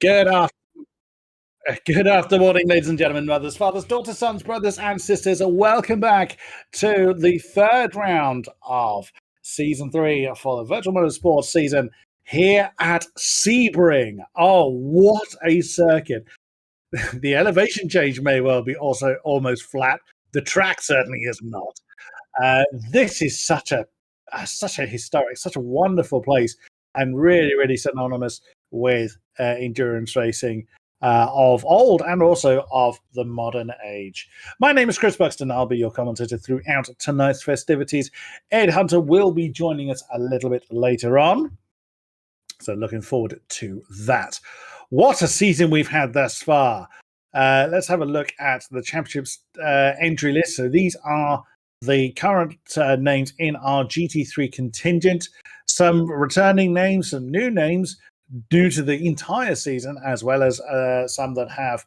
Good afternoon. Good afternoon, ladies and gentlemen, mothers, fathers, daughters, sons, brothers, and sisters. Welcome back to the third round of season 3 for the Virtual Motorsports season here at Sebring. Oh, what a circuit! The elevation change may well be also almost flat. The track certainly is not. This is such a historic, such a wonderful place, and really, really synonymous with endurance racing of old and also of the modern age. My name is Chris Buxton. I'll be your commentator throughout tonight's festivities. Ed Hunter will be joining us a little bit later on, so looking forward to that. What a season we've had thus far. Let's have a look at the championship's entry list. So these are the current names in our GT3 contingent. Some returning names, some new names due to the entire season, as well as some that have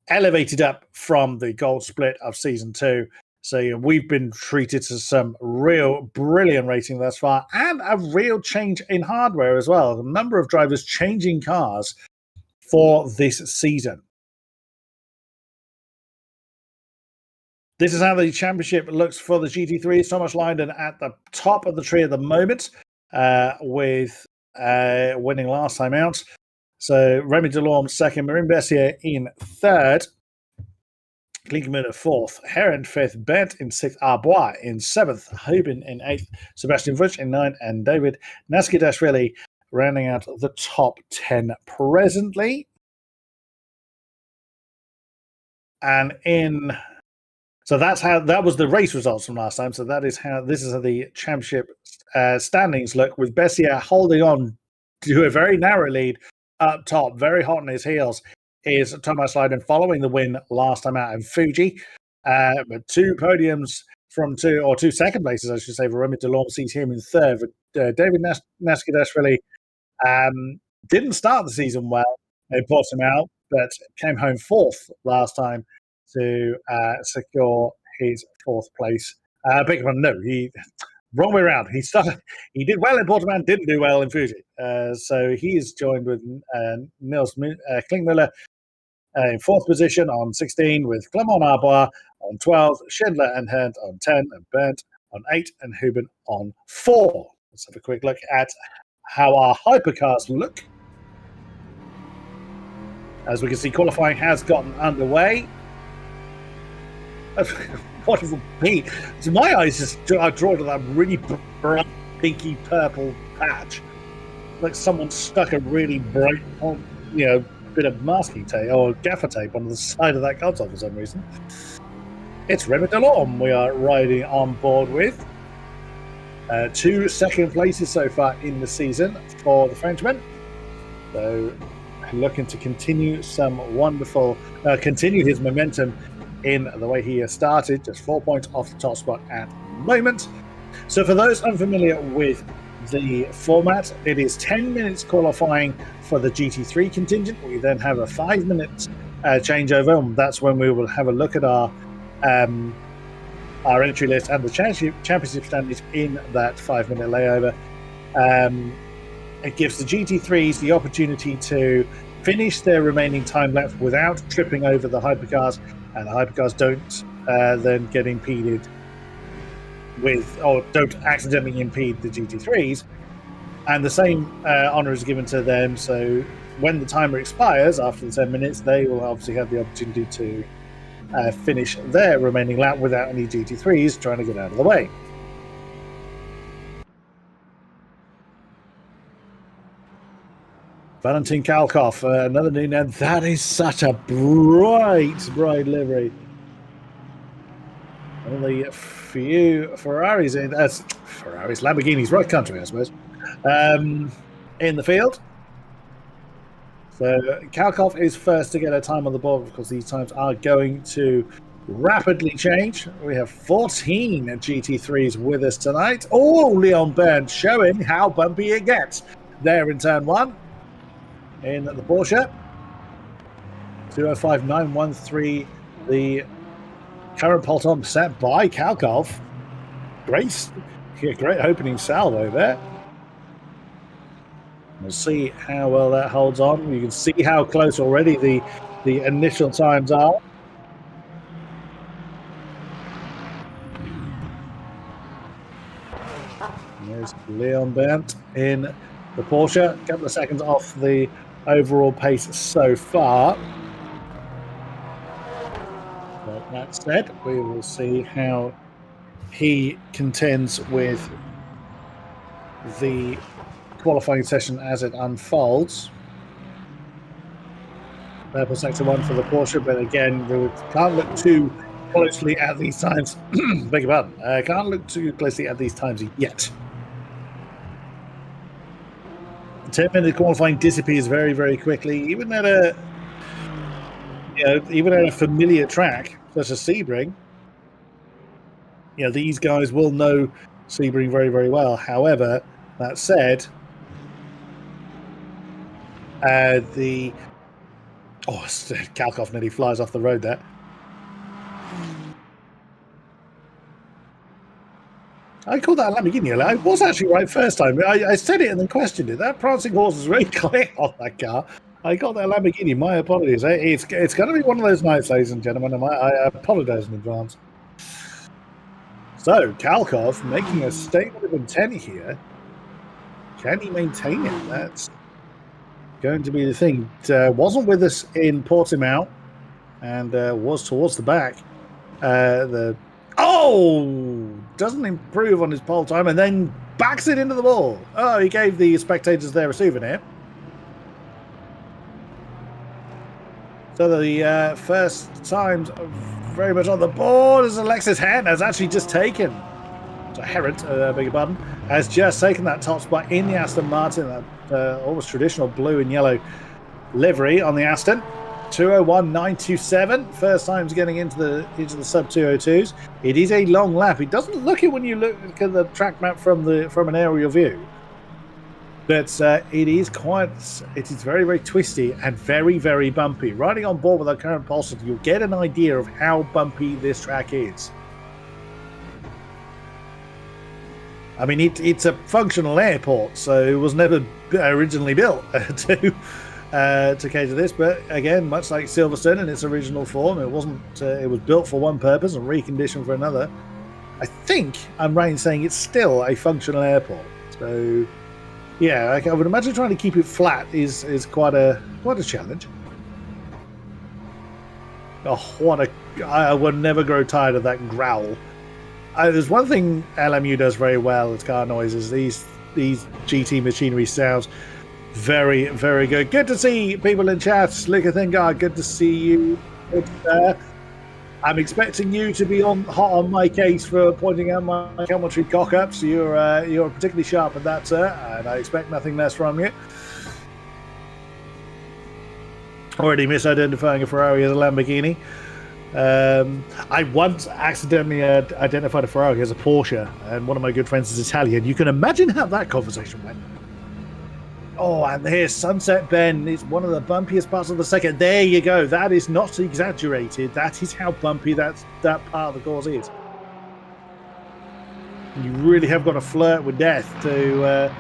elevated up from the gold split of season 2. So we've been treated to some real brilliant racing thus far, and a real change in hardware as well. A number of drivers changing cars for this season. This is how the championship looks for the GT3. Thomas Lydon at the top of the tree at the moment, with winning last time out. So Remy Delorme second, Marine Bessier in third, Klinkmuller fourth, Heron fifth, Bent in sixth, Arbois in seventh, Hubin in eighth, Sebastian Vuch in ninth, and David Naskidashvili rounding out the top 10 presently. And so that was the race results from last time. So this is how the championship standings look, with Bessier holding on to a very narrow lead up top, very hot on his heels, is Thomas Lydon following the win last time out in Fuji. But two podiums from two second places, I should say, for Remy Delorme sees him in third. But David Naskidashvili didn't start the season well. They bought him out, but came home fourth last time to secure his fourth place. Wrong way around. He did well in Portimao, didn't do well in Fuji. So he is joined with Nils Klinkmuller in fourth position on 16, with Clement Arbois on 12, Schindler and Hent on 10, and Bent on 8, and Hubin on 4. Let's have a quick look at how our hypercars look. As we can see, qualifying has gotten underway. Wonderful paint. So my eyes are drawn to that really bright, pinky purple patch. Like someone stuck a really bright, bit of masking tape or gaffer tape on the side of that console for some reason. It's Remy Delorme we are riding on board with. 2 second places so far in the season for the Frenchman. So looking to continue continue his momentum in the way he has started, just 4 points off the top spot at the moment. So for those unfamiliar with the format, it is 10 minutes qualifying for the GT3 contingent. We then have a 5-minute changeover, and that's when we will have a look at our entry list and the championship standings in that 5-minute layover. It gives the GT3s the opportunity to finish their remaining time left without tripping over the hypercars, and the hypercars don't then get impeded don't accidentally impede the GT3s. And the same honour is given to them, so when the timer expires after the 10 minutes, they will obviously have the opportunity to finish their remaining lap without any GT3s trying to get out of the way. Valentin Kalkov, another new name. That is such a bright livery. Only a few Ferraris Lamborghinis, right country, I suppose, in the field. So Kalkov is first to get a time on the board, because these times are going to rapidly change. We have 14 GT3s with us tonight. Oh, Leon Bern showing how bumpy it gets there in turn 1. In the Porsche, 205.913, the current pole set by Kalkov. Great opening salvo there. We'll see how well that holds on. You can see how close already the initial times are. And there's Leon Bent in the Porsche. A couple of seconds off the overall pace so far. But that said, we will see how he contends with the qualifying session as it unfolds. Purple sector 1 for the Porsche, but again, we can't look too closely at these times. Beg your pardon. Can't look too closely at these times yet. The 10-minute qualifying disappears very, very quickly, even at a familiar track such as Sebring. These guys will know Sebring very, very well. However, that said, Kalkov nearly flies off the road there. I called that a Lamborghini. I was actually right first time. I said it and then questioned it. That prancing horse was very clear on that car. I got that Lamborghini. My apologies. It's going to be one of those nights, ladies and gentlemen. I apologize in advance. So, Kalkov making a statement of intent here. Can he maintain it? That's going to be the thing. Wasn't with us in Portimao and was towards the back. Doesn't improve on his pole time and then backs it into the wall. Oh, he gave the spectators there a souvenir. So the first times very much on the board as Alexis Hen has actually just taken. So Herent, beg your pardon, has just taken that top spot in the Aston Martin, that almost traditional blue and yellow livery on the Aston. 201.927. First time's getting into the sub 202s. It is a long lap. It doesn't look it when you look at the track map from an aerial view. But it is very, very twisty and very, very bumpy. Riding on board with our current pulsar, you'll get an idea of how bumpy this track is. I mean, it's a functional airport, so it was never originally built to cater this. But again, much like Silverstone in its original form, it wasn't. It was built for one purpose and reconditioned for another. I think I'm right in saying it's still a functional airport. So, yeah, I would imagine trying to keep it flat is quite a challenge. Oh, I would never grow tired of that growl. There's one thing LMU does very well with car noises. These GT machinery sounds very, very good. Good to see people in chat. Slicker Thingard, good to see you. I'm expecting you to be hot on my case for pointing out my commentary cock-ups. You're particularly sharp at that, sir, and I expect nothing less from you. Already misidentifying a Ferrari as a Lamborghini. I once accidentally identified a Ferrari as a Porsche, and one of my good friends is Italian. You can imagine how that conversation went. Oh, and here's Sunset Bend. It's one of the bumpiest parts of the second. There you go. That is not exaggerated. That is how bumpy that part of the course is. You really have got to flirt with death to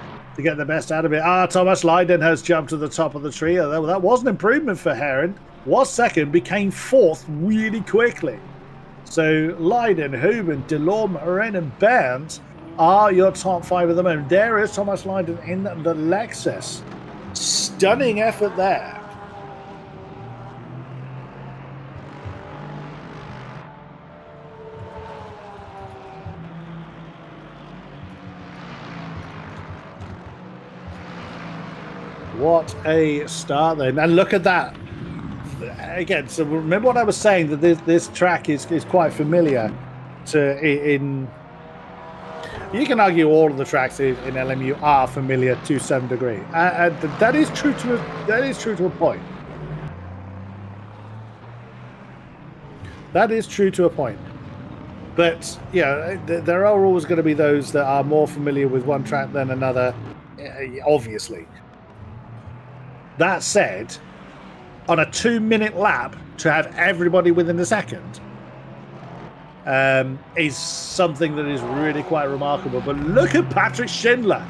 get the best out of it. Thomas Leiden has jumped to the top of the tree. That was an improvement for Heron. Was second, became fourth really quickly. So Leiden, Huben, Delorme, Ren, and Bernd are your top five at the moment. There is Thomas Leiden in the Lexus. Stunning effort there. What a start then. And look at that. Again, so remember what I was saying, that this track is quite familiar in you can argue all of the tracks in LMU are familiar to some degree, and that is true to a point. That is true to a point. But yeah, there are always going to be those that are more familiar with one track than another, obviously. That said, on a 2-minute lap, to have everybody within a second is something that is really quite remarkable. But look at Patrick Schindler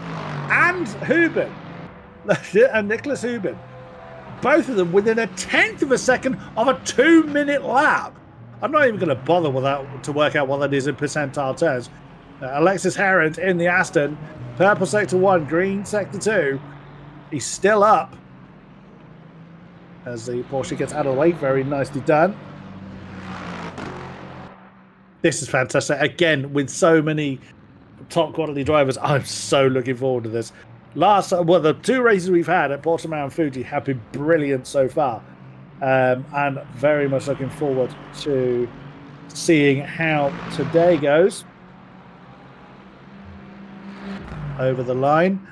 and Huben. and Nicholas Hubin. Both of them within a tenth of a second of a 2-minute lap. I'm not even going to bother with that to work out what that is in percentile terms. Alexis Harrod in the Aston, purple sector 1, green sector 2. He's still up as the Porsche gets out of the way. Very nicely done. This is fantastic. Again, with so many top quality drivers, I'm so looking forward to this. The 2 races we've had at Portimao and Fuji have been brilliant so far, and very much looking forward to seeing how today goes over the line.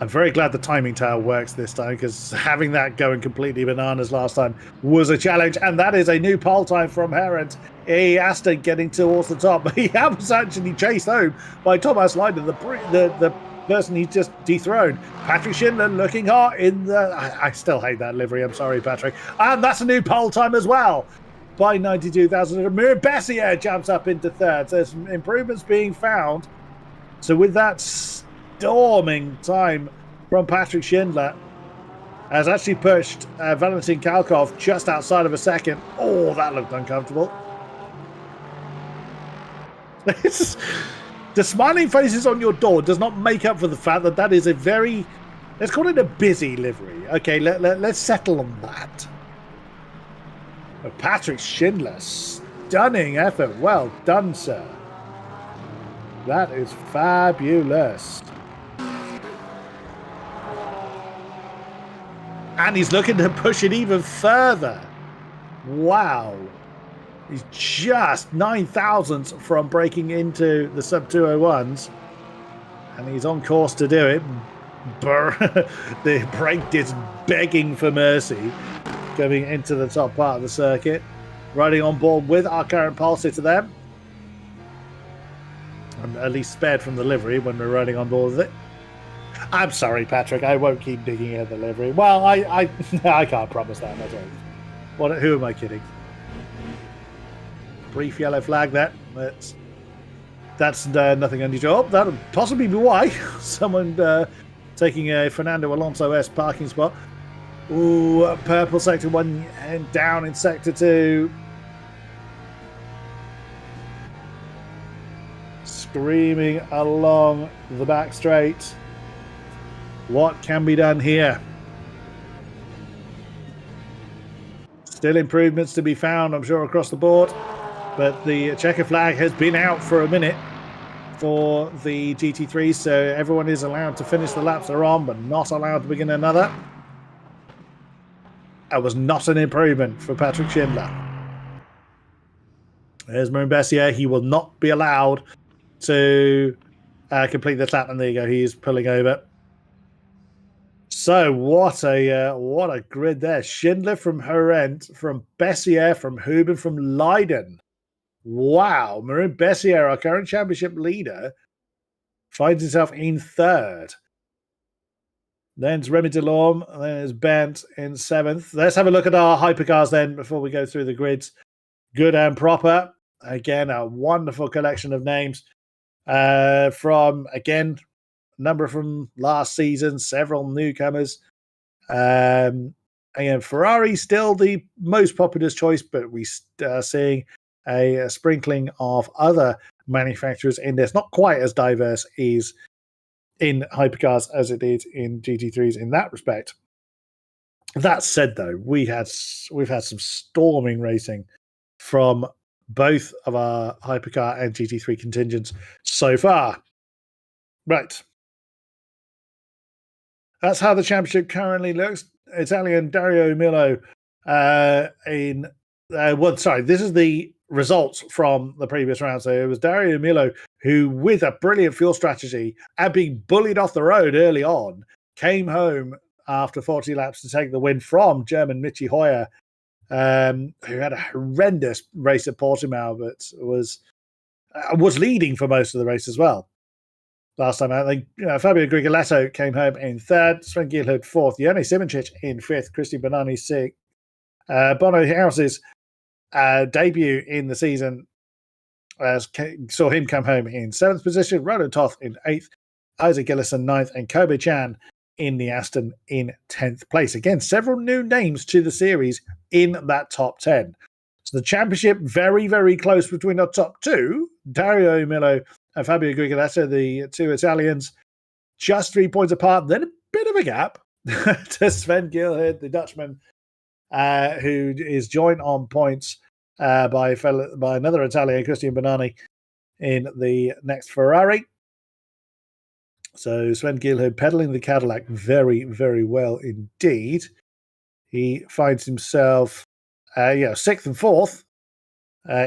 I'm very glad the timing tower works this time, because having that going completely bananas last time was a challenge, and that is a new pole time from Herent. Aston getting towards the top. He was actually chased home by Thomas Leiden, the person he's just dethroned. Patrick Schindler looking hot in the... I still hate that livery. I'm sorry, Patrick. And that's a new pole time as well by 92,000. Mir Bessier jumps up into third. So there's some improvements being found. So with that storming time from Patrick Schindler, has actually pushed Valentin Kalkov just outside of a second. Oh, that looked uncomfortable. The smiling faces on your door does not make up for the fact that that is a very, let's call it a busy livery. Okay, let's settle on that. But Patrick Schindler, stunning effort. Well done, sir. That is fabulous. And he's looking to push it even further. Wow. He's just 9 thousandths from breaking into the sub 201s. And he's on course to do it. The brake disc begging for mercy, going into the top part of the circuit. Riding on board with our current pole sitter there. I'm at least spared from the livery when we're riding on board with it. I'm sorry, Patrick. I won't keep digging at the livery. Well, I can't promise that. Who am I kidding? Brief yellow flag there. That's nothing unusual. Oh, that would possibly be why someone taking a Fernando Alonso-esque parking spot. Ooh, purple sector 1 and down in sector 2. Screaming along the back straight. What can be done here? Still improvements to be found, I'm sure, across the board. But the checker flag has been out for a minute for the GT3, so everyone is allowed to finish the laps they're on, but not allowed to begin another. That was not an improvement for Patrick Schindler. There's Marin Bessier. He will not be allowed to complete the lap, and there you go. He is pulling over. So what a grid there. Schindler from Herent, from Bessier, from Hubin, from Leiden. Wow, Marin Bessier, our current championship leader, finds himself in third. Then it's Remy Delorme, and then it's Bent in seventh. Let's have a look at our hypercars then before we go through the grids. Good and proper. Again, a wonderful collection of names from, again, a number from last season, several newcomers. And Ferrari still the most popular choice, but we are seeing a sprinkling of other manufacturers in this. Not quite as diverse is in hypercars as it is in GT3s in that respect. That said, though, we've had some storming racing from both of our hypercar and GT3 contingents so far. Right. That's how the championship currently looks. Italian Dario Milo this is the results from the previous round. So it was Dario Milo who, with a brilliant fuel strategy and being bullied off the road early on, came home after 40 laps to take the win from German Michi Hoyer, who had a horrendous race at Portimao, but was leading for most of the race as well. Last time out, Fabio Grigoletto came home in third, Sven Gielhood fourth, Yoni Simoncic in fifth, Christian Bonani sixth. Bono House's debut in the season saw him come home in seventh position, Roland Toth in eighth, Isaac Gillison ninth, and Kobe Chan in the Aston in 10th place. Again, several new names to the series in that top 10. So the championship, very, very close between our top two, Dario Milo and Fabio Grigoletto, the two Italians, just 3 points apart. Then a bit of a gap to Sven Gilherd, the Dutchman, who is joined on points by another Italian, Christian Bonani, in the next Ferrari. So Sven Gilherd pedaling the Cadillac very, very well indeed. He finds himself, 6th and 4th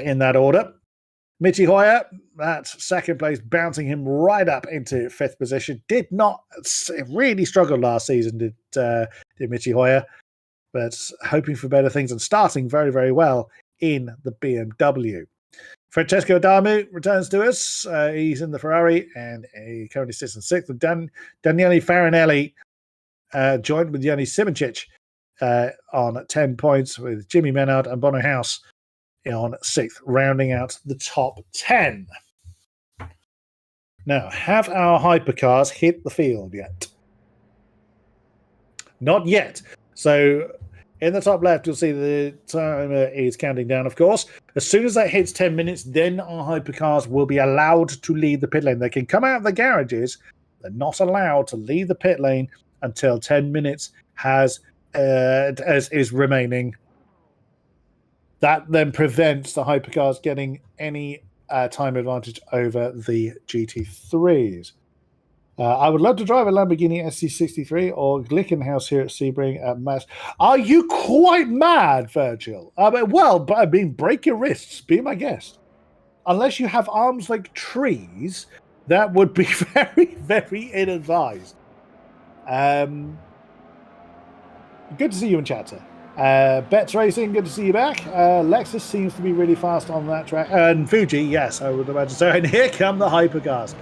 in that order. Michi Hoyer, that's second place, bouncing him right up into 5th position. Did not really struggle last season, did Michi Hoyer, but hoping for better things and starting very, very well in the BMW. Francesco Adamu returns to us. He's in the Ferrari and he currently sits in 6th. With Daniele Farinelli joined with Yanni Simoncic on 10 points, with Jimmy Menard and Bono House on 6th, rounding out the top 10. Now, have our hypercars hit the field yet? Not yet. So in the top left, you'll see the timer is counting down, of course. As soon as that hits 10 minutes, then our hypercars will be allowed to leave the pit lane. They can come out of the garages. They're not allowed to leave the pit lane until 10 minutes is remaining. That then prevents the hypercars getting any time advantage over the GT3s. I would love to drive a Lamborghini SC63 or Glickenhaus here at Sebring at Mass. Are you quite mad, Virgil? Break your wrists. Be my guest. Unless you have arms like trees, that would be very, very ill-advised. Good to see you in chat, sir. Betts Racing, good to see you back. Lexus seems to be really fast on that track. And Fuji, yes, I would imagine so. And here come the hypercars,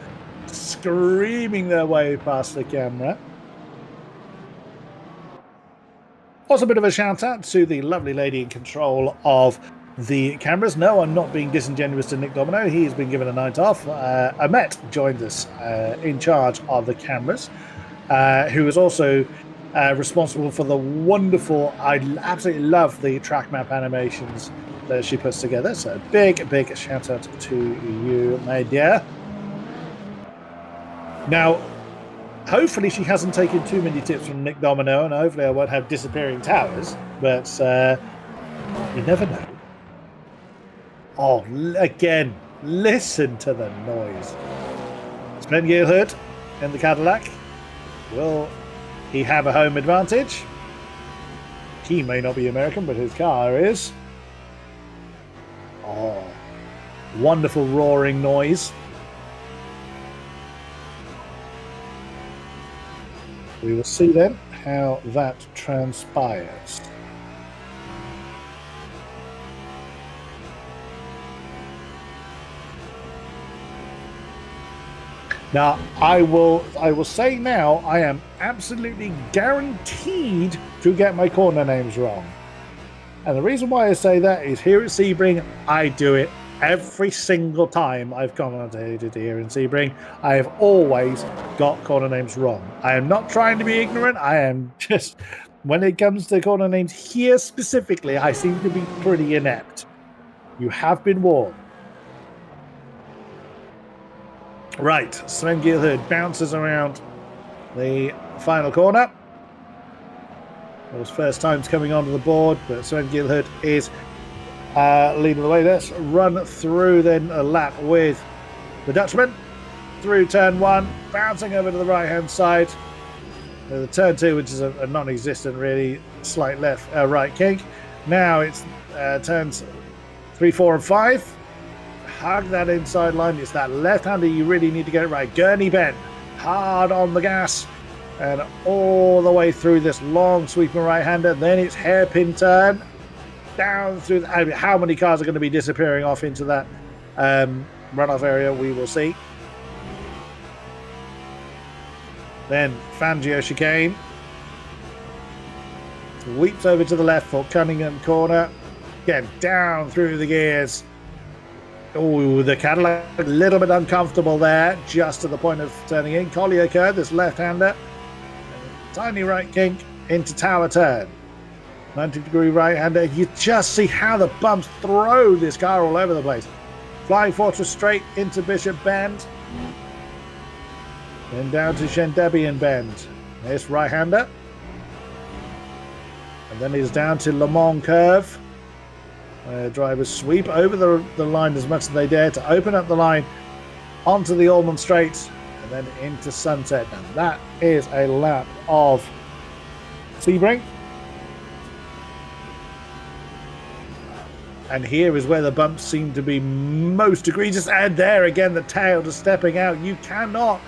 screaming their way past the camera. Also, a bit of a shout out to the lovely lady in control of the cameras. No, I'm not being disingenuous to Nick Domino. He's been given a night off. Ahmet joined us in charge of the cameras, who is also responsible for the wonderful, I absolutely love the track map animations that she puts together. So big, big shout out to you, my dear. Now, hopefully she hasn't taken too many tips from Nick Domino, and hopefully I won't have disappearing towers, but you never know. Oh, again, listen to the noise. Sven Gilherd in the Cadillac. Will he have a home advantage? He may not be American, but his car is. Oh, wonderful roaring noise. We will see then how that transpires. Now, I will say now, I am absolutely guaranteed to get my corner names wrong. And the reason why I say that is here at Sebring, I do it every single time I've commentated here in Sebring. I have always got corner names wrong. I am not trying to be ignorant. I am just, when it comes to corner names here specifically, I seem to be pretty inept. You have been warned. Right, Sven Gilherd bounces around the final corner. Those first times coming onto the board, but Sven Gilherd is leading the way. Let's run through then a lap with the Dutchman through turn 1, bouncing over to the right-hand side. The turn 2, which is a non-existent really, slight right kink. Now it's turns 3, 4, and 5. Hug that inside line. It's that left-hander you really need to get it right. Gurney bend, hard on the gas, and all the way through this long sweeping right-hander. Then it's hairpin turn, down through. How many cars are going to be disappearing off into that runoff area? We will see. Then Fangio chicane. Sweeps over to the left for Cunningham corner. Again, down through the gears. Oh, the Cadillac a little bit uncomfortable there, just at the point of turning in. Collier curve, this left-hander. tiny right kink into tower turn. 90-degree right-hander. You just see how the bumps throw this car all over the place. Flying Fortress straight into Bishop Bend. Then down to Shendebian Bend. This right-hander. And then he's down to Le Mans Curve. Drivers sweep over the line as much as they dare to open up the line onto the Allman Straight and then into Sunset. And that is a lap of Sebring. And here is where the bumps seem to be most egregious. And there again, the tail just stepping out. You cannot...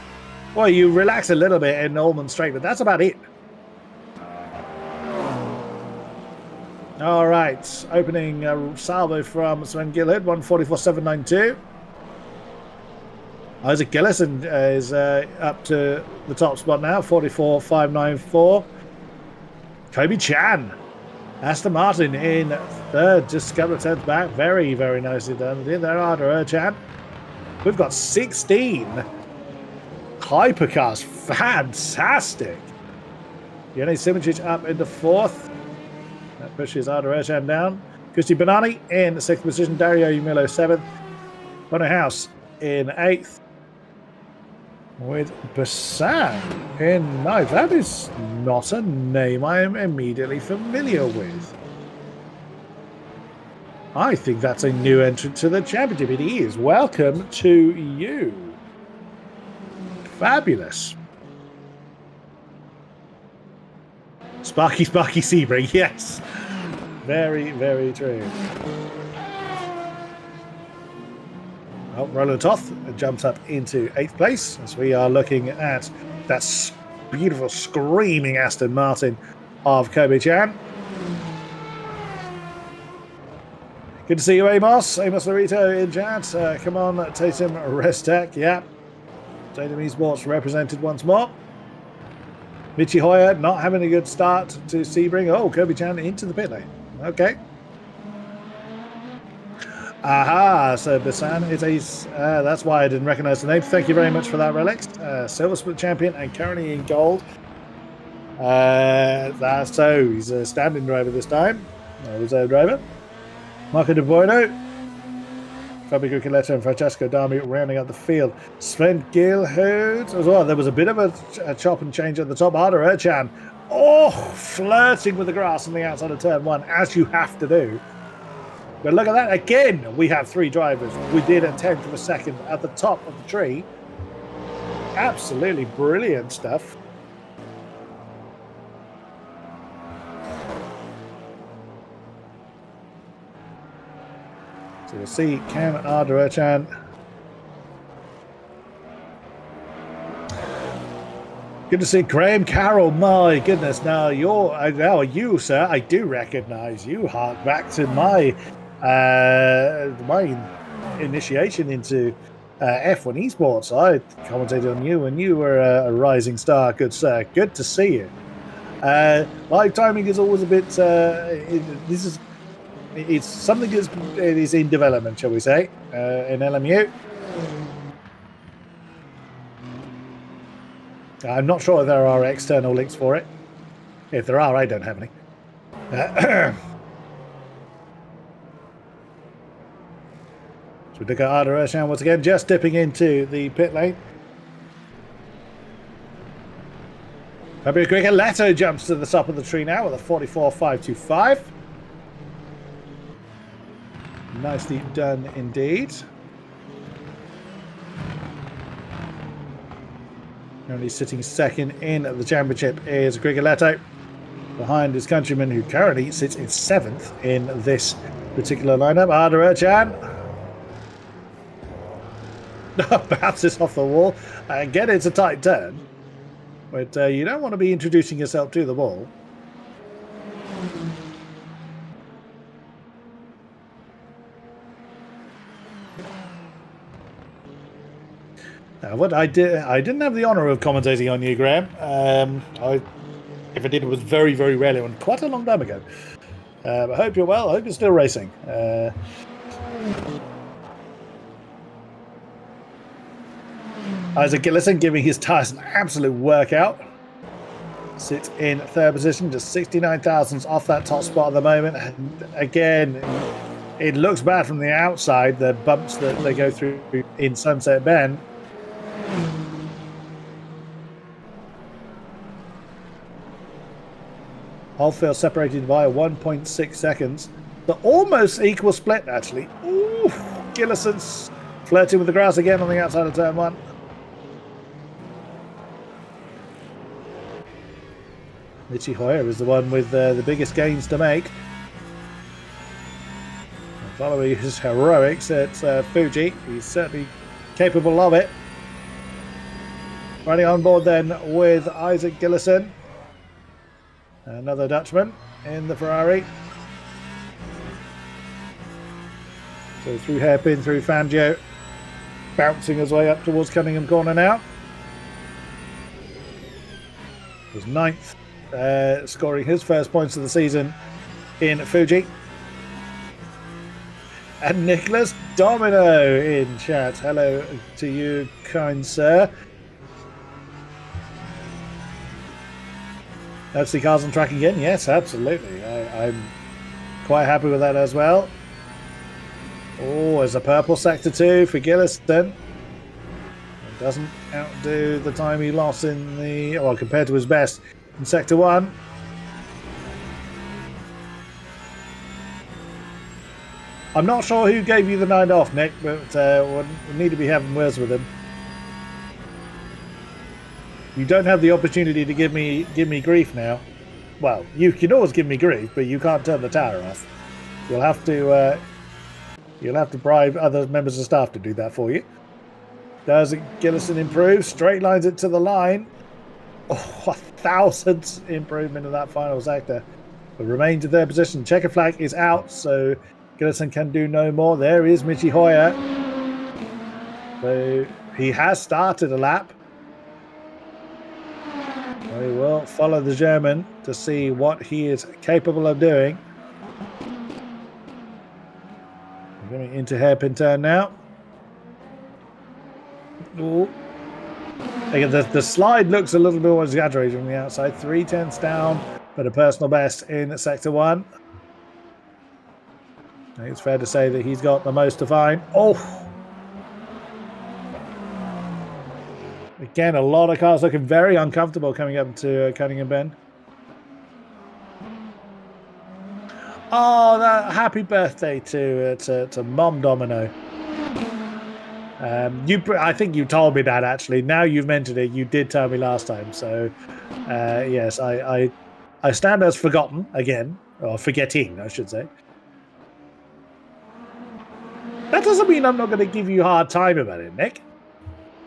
Well, you relax a little bit in Allman Straight, but that's about it. All right. Opening salvo from Sven Gillard, 144.792. Isaac Gillison is up to the top spot now, 44.594. Kobe Chan. Aston Martin in third, just a couple of tenths back. Very, very nicely done. There are Chan. We've got 16 hypercars. Fantastic. Yoni Simoncic up into fourth. That pushes Chan down. Christy Banani in sixth position. Dario Umilo seventh. Bono House in eighth. With Bassan in ninth. That is not a name I am immediately familiar with. I think that's a new entrant to the championship. It is. Welcome to you. Fabulous. Sparky Sebring, yes. Very, very true. Well, Roland Toth jumps up into 8th place as we are looking at that beautiful screaming Aston Martin of Kobe Chan. Good to see you, Amos. Amos Larito in chat. Come on, Tatum Restek. Yeah. Tatum eSports represented once more. Michi Hoyer not having a good start to Sebring. Oh, Kobe Chan into the pit lane. Okay. Aha, so Bassan is a... that's why I didn't recognize the name. Thank you very much for that, Relix. Silver Split champion and currently in gold. So he's a standing driver this time. Reserve driver. Marco De Bordo. Fabio Cucchiletto and Francesco Dami rounding out the field. Sven Gilhood as well. There was a bit of a chop and change at the top. Arda Erchan. Oh, flirting with the grass on the outside of turn one, as you have to do. But look at that. Again, we have 3 drivers. We did a 10th of a second at the top of the tree. Absolutely brilliant stuff. So we'll see, can Arda Erchan... Good to see Graham Carroll. My goodness, now you, sir, I do recognize you. Hark back to my initiation into F1 eSports. I commentated on you when you were a rising star, good sir. Good to see you. Live timing is always a bit. It's something that is in development, shall we say, in LMU. I'm not sure if there are external links for it. If there are, I don't have any. So we look at Arda Erchan once again, just dipping into the pit lane. Fabio Grigoletto jumps to the top of the tree now with a 44.525. Nicely done indeed. Currently sitting second in the championship is Grigoletto, behind his countryman who currently sits in 7th in this particular lineup. Arda Erchan bounces off the wall. Again, it's a tight turn, but you don't want to be introducing yourself to the wall. What I didn't have the honour of commentating on you, Graham. If I did, it was very, very rarely, and quite a long time ago. I hope you're well. I hope you're still racing. Isaac Gillison giving his tyres an absolute workout. sits in third position, just 69 thousandths off that top spot at the moment. And again, it looks bad from the outside, the bumps that they go through in Sunset Bend. Oldfield separated by 1.6 seconds. The almost equal split, actually. Ooh, Gillison's flirting with the grass again on the outside of turn one. Richie Hoyer is the one with the biggest gains to make. Following his heroics at Fuji, he's certainly capable of it. Running on board then with Isaac Gillison. Another Dutchman in the Ferrari. So through hairpin, through Fangio, bouncing his way up towards Cunningham Corner now. Was ninth, scoring his first points of the season in Fuji. And Nicholas Domino in chat. Hello to you, kind sir. FC cars on track again? Yes, absolutely. I'm quite happy with that as well. Oh, there's a purple sector 2 for Gilliston. It doesn't outdo the time he lost in the, well, compared to his best in sector 1. I'm not sure who gave you the 9 off, Nick, but we need to be having words with him. You don't have the opportunity to give me grief now. Well, you can always give me grief, but you can't turn the tower off. You'll have to bribe other members of staff to do that for you. Does Gillison improve? Straight lines it to the line. Oh, 1,000th improvement in that final sector. But remains in third position. Checker flag is out, so Gillison can do no more. There is Michi Hoyer. So he has started a lap. We will follow the German to see what he is capable of doing. We're going into hairpin turn now. Ooh. Again, the slide looks a little bit more exaggerated from the outside. 3/10 down, but a personal best in sector 1. I think it's fair to say that he's got the most to find. Oh! Again, a lot of cars looking very uncomfortable coming up to Cunningham Bend. Oh, happy birthday to Mom Domino. I think you told me that, actually. Now you've mentioned it, you did tell me last time. So, yes, I stand as forgotten again, or forgetting, I should say. That doesn't mean I'm not going to give you a hard time about it, Nick.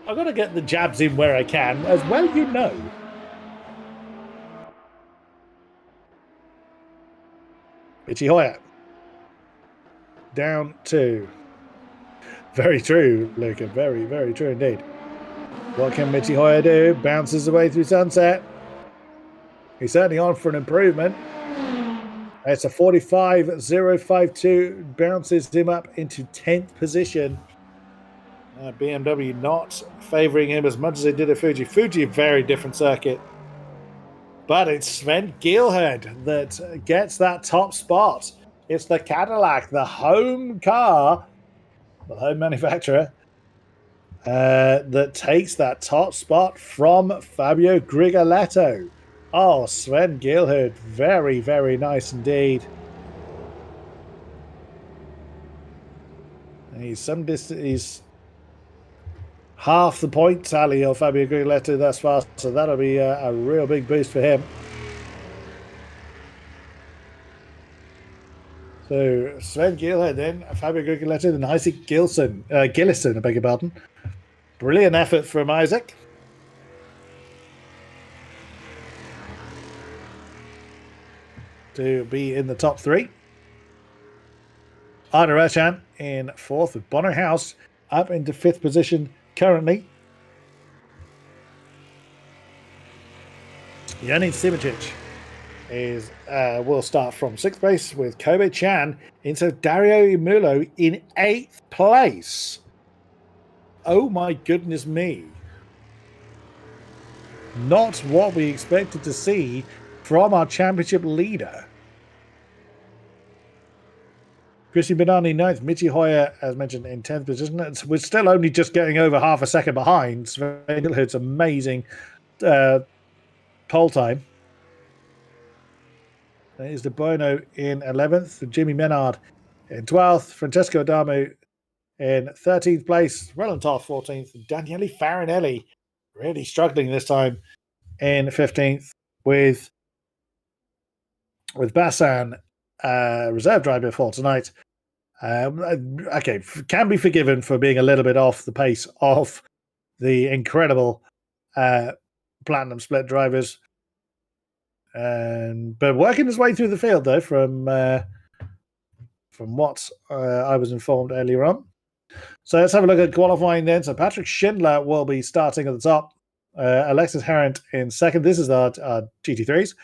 I've got to get the jabs in where I can, as well you know. Richie Hoyer. Down 2. Very true, Luca. Very, very true indeed. What can Richie Hoyer do? Bounces away through sunset. He's certainly on for an improvement. It's a 45.052. Bounces him up into 10th position. BMW not favouring him as much as they did at Fuji. Fuji, a very different circuit. But it's Sven Gielhard that gets that top spot. It's the Cadillac, the home car, the home manufacturer, that takes that top spot from Fabio Grigoletto. Oh, Sven Gielhard, very, very nice indeed. And he's half the point tally of Fabio Grigoletto thus far, so that'll be a real big boost for him. So Sven Gielhard then, Fabio Grigoletto, and Isaac Gillison, I beg your pardon. Brilliant effort from Isaac. To be in the top 3. Arda Rachan in 4th with Bonner House up into 5th position currently. Yanin Simic will start from 6th place with Kobe Chan into Dario Imulo in 8th place. Oh my goodness me. Not what we expected to see from our championship leader. Christy Benani 9th, Michi Hoyer, as mentioned, in 10th position. We're still only just getting over half a second behind Sven Gilhood's amazing pole time. There's De Bono in 11th, Jimmy Menard in 12th, Francesco Adamu in 13th place, Roland Toth 14th, Daniele Farinelli really struggling this time in 15th with Bassan reserve driver for tonight. Okay, can be forgiven for being a little bit off the pace of the incredible platinum split drivers, but working his way through the field though from what I was informed earlier on. So let's have a look at qualifying then. So Patrick Schindler will be starting at the top. Alexis Harrant in second. This is our GT3s.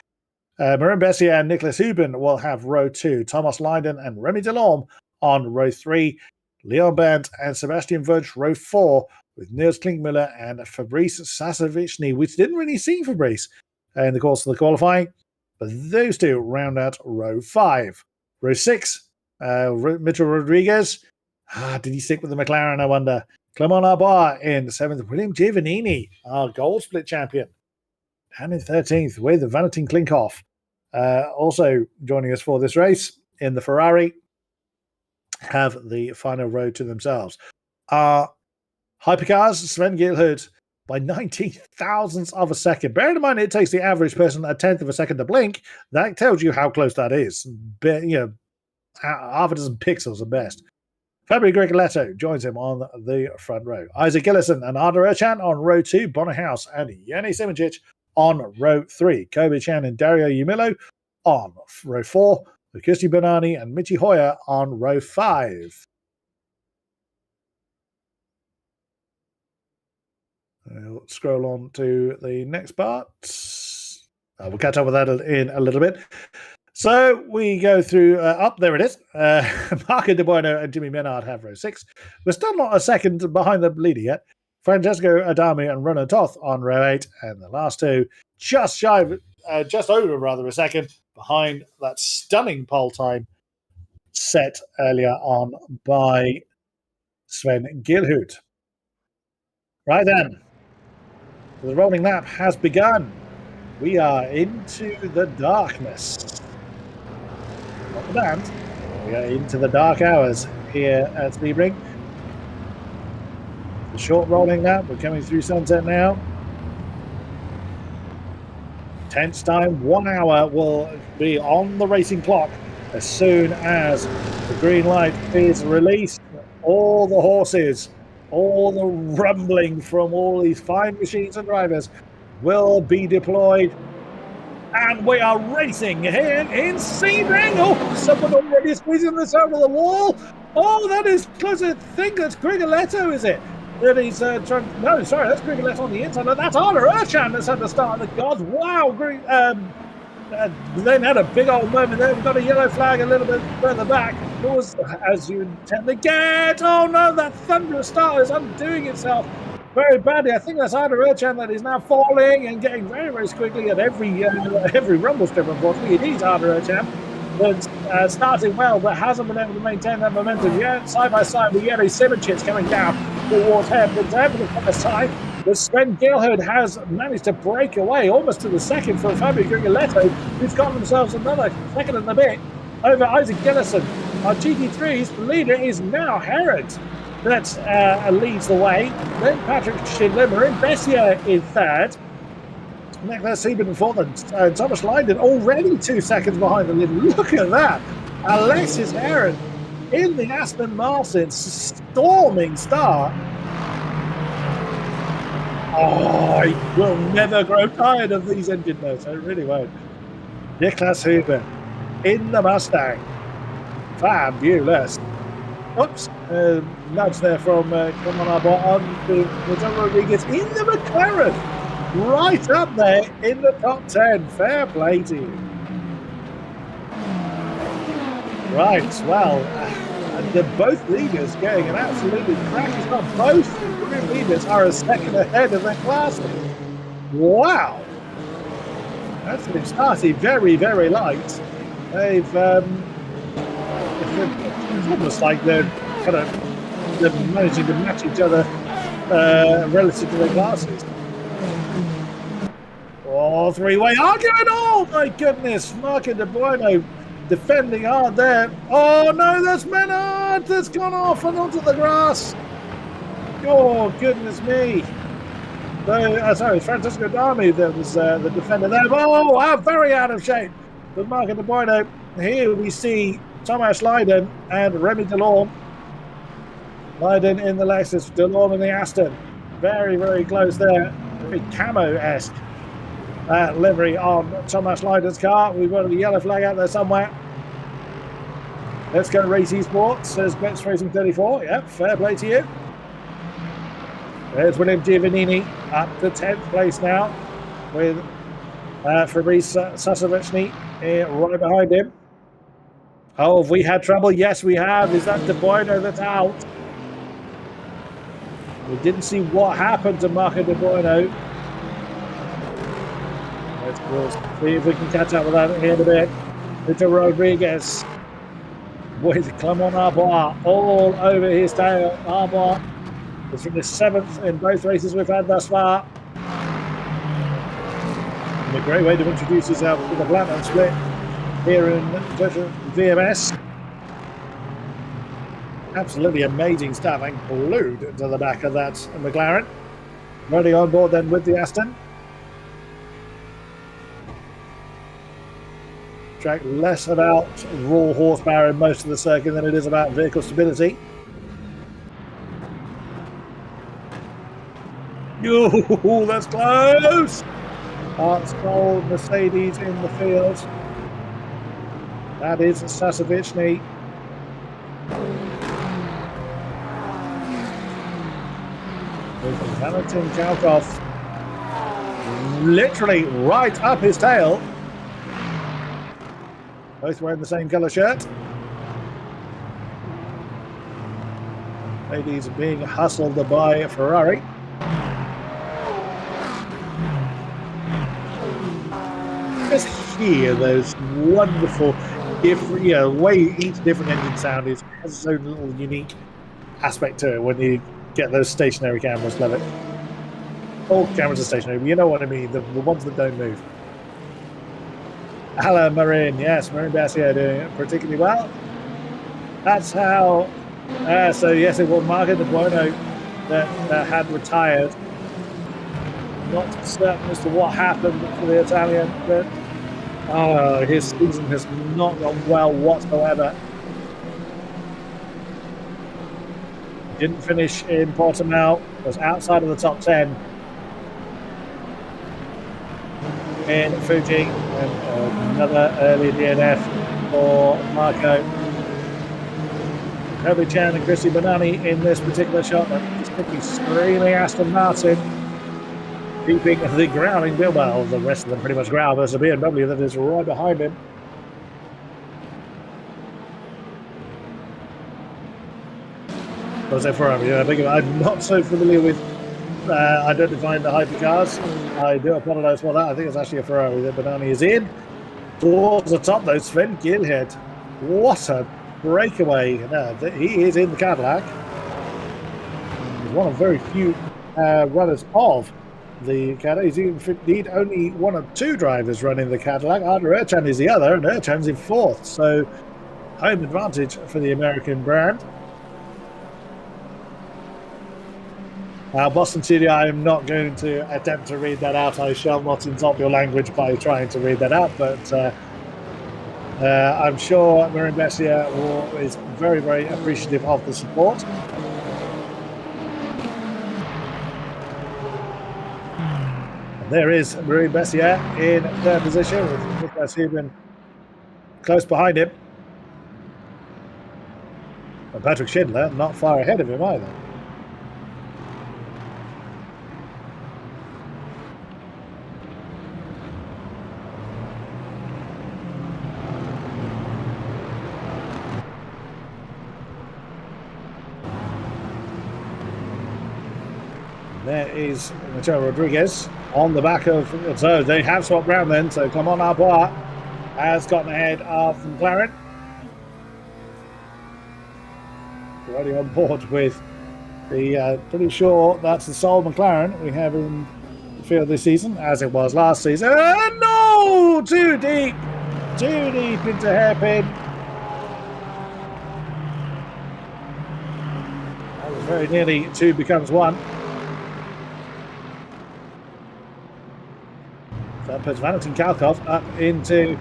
Marin Bessier and Nicholas Huben will have row 2. Thomas Leiden and Remy Delorme on row 3. Leon Bent and Sebastian Wunsch row 4, with Niels Klinkmüller and Fabrice Sassavicny, which didn't really see Fabrice in the course of the qualifying, but those two round out row 5. Row 6, Mitchell Rodriguez. Did he stick with the McLaren, I wonder? Clement Arbois in 7th. William Giovannini, our gold split champion, and in 13th with Valentin Klinkhoff. Also joining us for this race in the Ferrari, have the final road to themselves. Hypercars, Sven Gilhood by 19 thousandths of a second. Bear in mind, it takes the average person a tenth of a second to blink. That tells you how close that is. Half a dozen pixels at best. Fabio Grigoletto joins him on the front row. Isaac Gillison and Arda Erchan on row 2. Bonnehaus and Yanni Simoncic on row 3. Kobe Chan and Dario Yumilo on row 4. Kirsty Benani and Michi Hoyer on row 5. We'll scroll on to the next part. We'll catch up with that in a little bit. So we go through, there it is. Marco De Bueno and Jimmy Menard have row 6. We're still not a second behind the leader yet. Francesco Adami and Ronan Toth on row 8. And the last two just over a second behind that stunning pole time set earlier on by Sven Gilhood. Right then, the rolling lap has begun. We are into the darkness. Not the band. We are into the dark hours here at Sebring. The short rolling lap. We're coming through sunset now. Tense time, 1 hour will be on the racing clock as soon as the green light is released. All the horses, all the rumbling from all these fine machines and drivers will be deployed. And we are racing here in Sebring. Oh, someone already squeezing this over the wall. Oh, that is close. I think that's Grigoletto, is it? That he's trying. No, sorry, that's Grigoletto on the inside. No, that's Arda Erchan that's at the start of the gods. Wow, then had a big old moment there. We've got a yellow flag a little bit further back. It was as you intend to get. Oh no, that thunderous start is undoing itself very badly. I think that's Arda Erchan that is now falling and getting very, very quickly at every rumble strip. Unfortunately, it is Arda Erchan that's starting well, but hasn't been able to maintain that momentum yet. Side by side with Yanni Simoncic coming down towards him. But able to come aside. But Sven Gilhood has managed to break away almost to the second for Fabio Grigoletto, who's got themselves another second and a bit over Isaac Gillison. Our GT3's leader is now Herod. That leads the way. Then Patrick Schindler, Marin Bessier in third. Nicholas Huben in fourth, and Thomas Leiden already 2 seconds behind the lead. Look at that. Alexis Herod in the Aston Martin, storming start. Oh, I will never grow tired of these engine notes. I really won't. Niklas Huben in the Mustang. Fabulous. Oops. Nudge there from Clement Arbois on to Michel Rodriguez in the McLaren. Right up there in the top 10. Fair play to you. Right, well, they're both leaders getting an absolutely cracking start. Both group leaders are a second ahead of their classes. Wow! That's been started very, very light. They've it's almost like they're managing to match each other relative to their classes. Oh, three-way argument! Oh my goodness! Marco De Bueno defending hard there. Oh no, that's Menard that's gone off and onto the grass. Oh goodness me! Sorry, Francisco Dami that was the defender there. Oh, wow, very out of shape. But Marco De Bueno. Here we see Thomas Leiden and Remy Delorme. Leiden in the Lexus, Delorme in the Aston. Very, very close there. Very camo-esque livery on Thomas Leiden's car. We've got a yellow flag out there somewhere. Let's go Race eSports, says Bets Racing 34. Yep, fair play to you. There's William Giovannini up to 10th place now with Fabrice Sasavechny right behind him. Oh, have we had trouble? Yes, we have. Is that De Bueno that's out? We didn't see what happened to Marco De Bueno. Let's see if we can catch up with that here in a bit. Victor Rodriguez with Clement Arbois all over his tail. Arbois is from the 7th in both races we've had thus far. And a great way to introduce yourself to the Platinum Split here in VMS. Absolutely amazing stuff, and glued to the back of that McLaren. Running on board then with the Aston. Track less about raw horsepower in most of the circuit than it is about vehicle stability. Oh, that's close! Hearts gold, Mercedes in the field. That is Sasavechny. With Valentin Kalkov literally right up his tail. Both wearing the same colour shirt. Ladies being hustled by Ferrari. Just hear those wonderful, different, way each different engine sound has its own little unique aspect to it when you get those stationary cameras. Love it. All cameras are stationary, but you know what I mean, the ones that don't move. Alain Marin, yes, Marin Bassier doing it particularly well. That's how, so yes, it was Marco De Bueno that had retired. Not certain as to what happened for the Italian, but his season has not gone well whatsoever. Didn't finish in Portimao, was outside of the top 10 in Fuji, and another early DNF for Marco. Kobe Chan and Christy Bonanni in this particular shot, just quickly screaming Aston Martin, keeping the growling Bilbao. The rest of them pretty much growl versus a BMW that is right behind him. Was Ferrari? I'm not so familiar with identifying the hypercars. I do apologise for that. I think it's actually a Ferrari that Bonanni is in. Towards the top though, Sven Gilhed. What a breakaway. No, he is in the Cadillac. He's one of very few runners of the Cadillac. He's indeed only one of two drivers running the Cadillac. Arda Erchan is the other, and Erchan's in 4th. So home advantage for the American brand. Boston Studio, I am not going to attempt to read that out. I shall not insult your language by trying to read that out, but I'm sure Marin Bassier is very, very appreciative of the support. And there is Marin Bassier in 3rd position with Niklas Huben close behind him. And Patrick Schindler not far ahead of him either. There is Mateo Rodriguez on the back of, so they have swapped round then, so come on, Arbois has gotten ahead of McLaren. Already on board with the, pretty sure that's the sole McLaren we have in the field this season, as it was last season. No! Too deep into hairpin. That was very nearly 2 becomes 1. That puts Valentin Kalkov up into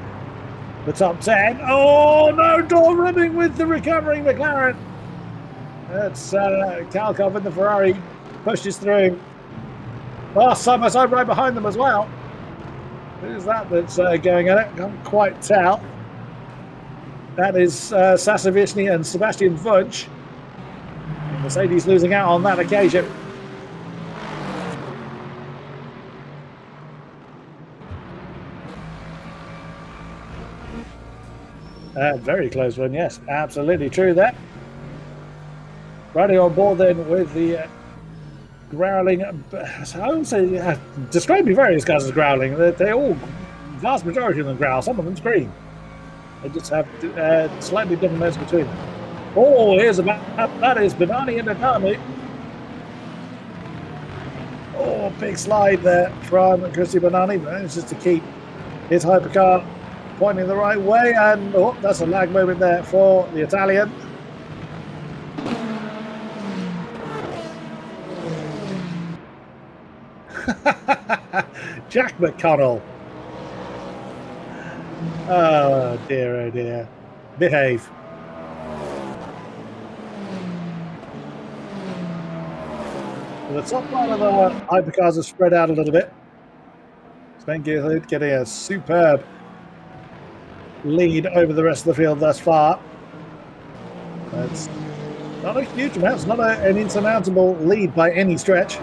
the top 10. Oh no, door running with the recovering McLaren. That's Kalkov in the Ferrari, pushes through. Oh, side by side right behind them as well. Who's that that's going at it? Can't quite tell. That is Sasavishny and Sebastian Wunsch. Mercedes losing out on that occasion. Very close one, yes, absolutely true there. Riding on board then with the growling. I would say, describe me various guys as growling. They all, vast majority of them growl, some of them scream. They just have slightly different modes between them. Oh, here's that is Benani and Adami. Oh, big slide there from Christy Benani, but it's just to keep his hypercar pointing the right way, and oh, that's a lag moment there for the Italian. Jack McConnell. Oh dear, behave. The top part of the hypercars are spread out a little bit. Sven Gilhood getting a superb lead over the rest of the field thus far. That's not a huge amount. It's not an insurmountable lead by any stretch.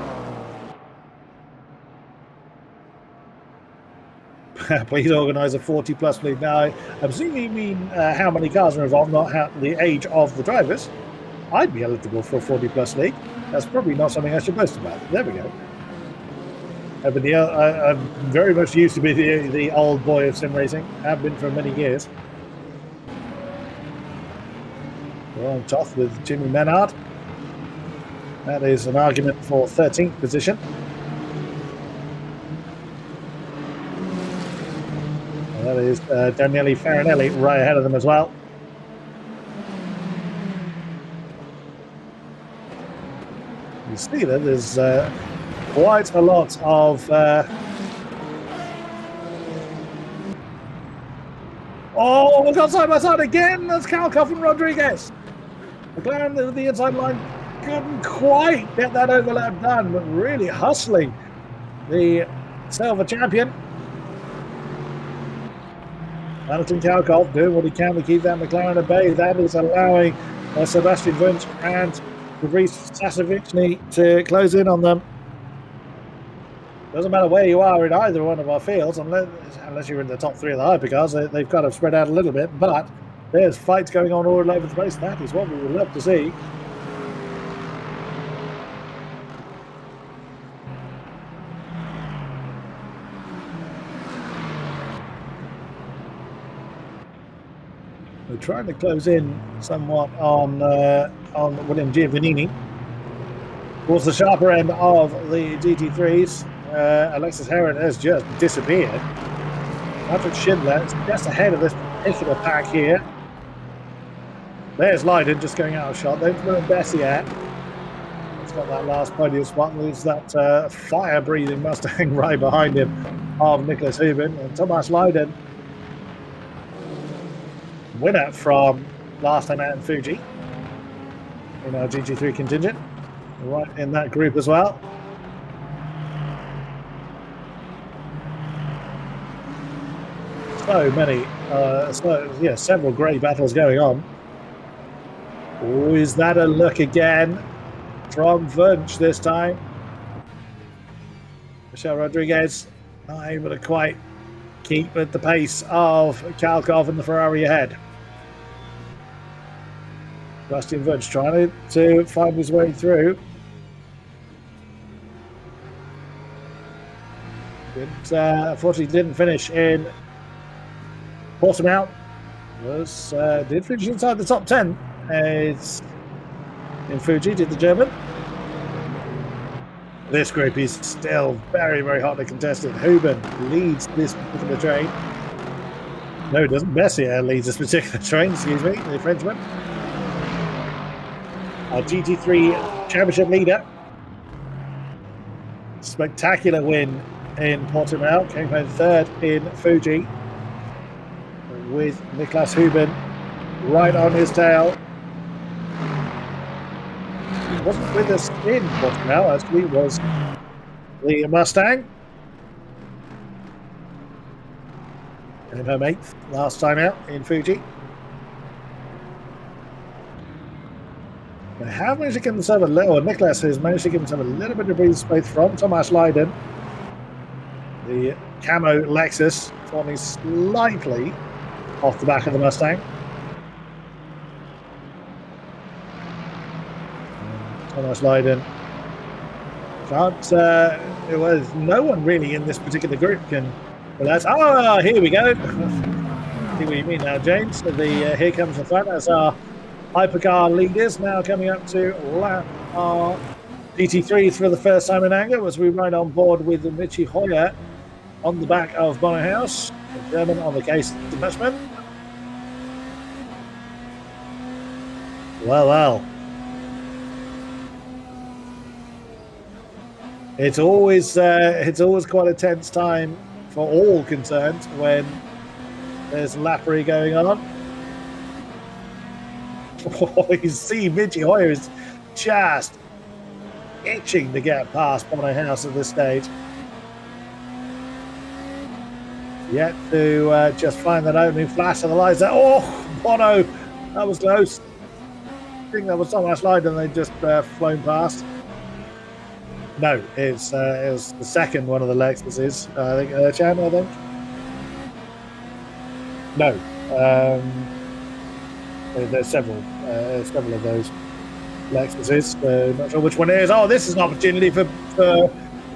Please organise a 40-plus lead. Now, I'm assuming you mean how many cars are involved, not the age of the drivers. I'd be eligible for a 40-plus league. That's probably not something I should boast about. There we go. But I'm very much used to be the old boy of sim racing. Have been for many years. We're on top with Jimmy Menard. That is an argument for 13th position. And that is Daniele Farinelli right ahead of them as well. You see that there's quite a lot of oh, we've got side by side again. That's Kalkov and Rodriguez. McLaren, the inside line, couldn't quite get that overlap done, but really hustling the silver champion. Valentin Kalkov doing what he can to keep that McLaren at bay. That is allowing Sebastian Wunsch and Fabrice Sasavicny to close in on them. Doesn't matter where you are in either one of our fields, unless you're in the top 3 of the hypercars, they've kind of spread out a little bit, but there's fights going on all over the place. That is what we would love to see. We're trying to close in somewhat on William Giovannini. Towards the sharper end of the GT3s, Alexis Heron has just disappeared. Patrick Schindler is just ahead of this particular pack here. There's Leiden just going out of shot. Then William Bessier. He's got that last podium spot. There's that fire-breathing Mustang right behind him of Nicholas Hubin. And Thomas Leiden, winner from last time out in Fuji in our GT3 contingent, right in that group as well. So many, several great battles going on. Oh, is that a look again from Wunsch this time? Michel Rodriguez not able to quite keep at the pace of Kalkov and the Ferrari ahead. Sebastian Wunsch trying to find his way through. Unfortunately didn't finish in Portimao. Did finish inside the top 10. It's in Fuji, did the German. This group is still very, very hotly contested. Huben leads this particular train. No, it doesn't. Bessier leads this particular train, excuse me, the Frenchman. Our GT3 championship leader. Spectacular win in Portimao. Came home third in Fuji with Niklas Huben right on his tail. He wasn't with us in Portimao, actually, it was the Mustang. Came home 8th last time out in Fuji. They have managed to give themselves a little, Niklas has managed to give himself a little bit of breathing space from Thomas Leiden. The camo Lexus falling slightly off the back of the Mustang. Thomas Leiden can't, it was no one really in this particular group can relax. Oh, here we go. See what you mean now, James. Here comes the fun as our hypercar leaders now coming up to our GT3s for the first time in anger as we ride on board with Michi Hoyer on the back of Bonnerhaus, the German on the case of the Dutchman. Well. It's always quite a tense time for all concerned when there's lappery going on. Oh, you see, Michi Hoyer is just itching to get past Bonnerhaus at this stage. Yet to just find that opening flash of the lights there. Oh, Bono, that was close. I think that was Thomas Leiden they just flown past. No, it was the second one of the Lexuses. I think Chan, I think. No, there's several of those Lexuses. Not sure which one it is. Oh, this is an opportunity for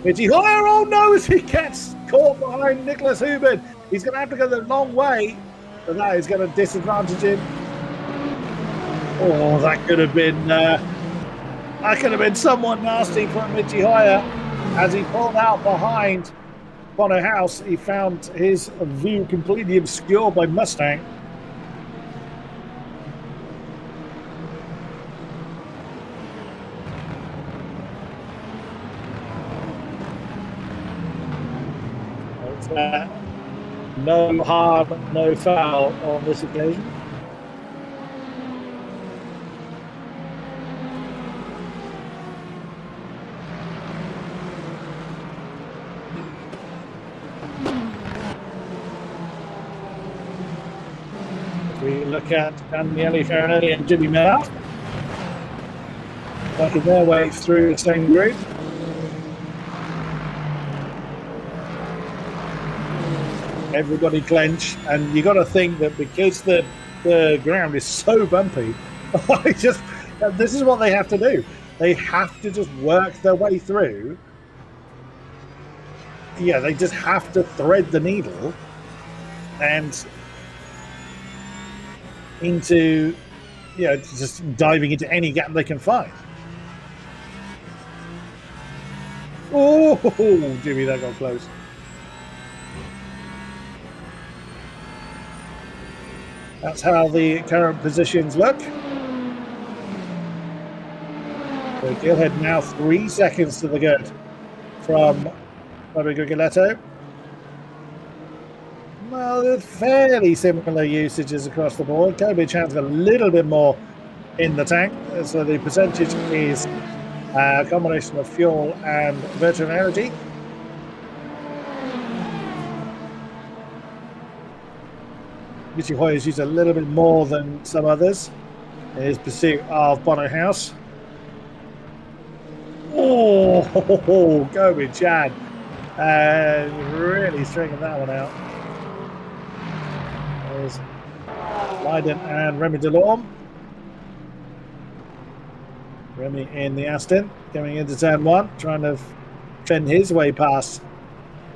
Michi Hoyer. Oh no, as he gets caught behind Niklas Huben. He's going to have to go the long way, but that is going to disadvantage him. Oh, that could have been somewhat nasty from Michi Hoyer. As he pulled out behind Bonnerhaus, he found his view completely obscured by Mustang. No harm, no foul on this occasion. We look at Daniele Farinelli and Jimmy Miller working their way through the same group. Everybody clench, and you got to think that because the ground is so bumpy, this is what they have to do. They have to just work their way through. Yeah, they just have to thread the needle and into, just diving into any gap they can find. Oh, Jimmy, that got close. That's how the current positions look. So Gilhead now 3 seconds to the good from Rodrigo Giletto. Well, fairly similar usages across the board. Kobe Chan's got a little bit more in the tank. So the percentage is a combination of fuel and virtual energy. Michi Hoyer's used a little bit more than some others in his pursuit of Bonnerhaus. Oh, Kobe Chan. Really stringing that one out. There's Leiden and Remy Delorme. Remy in the Aston, coming into turn one, trying to fend his way past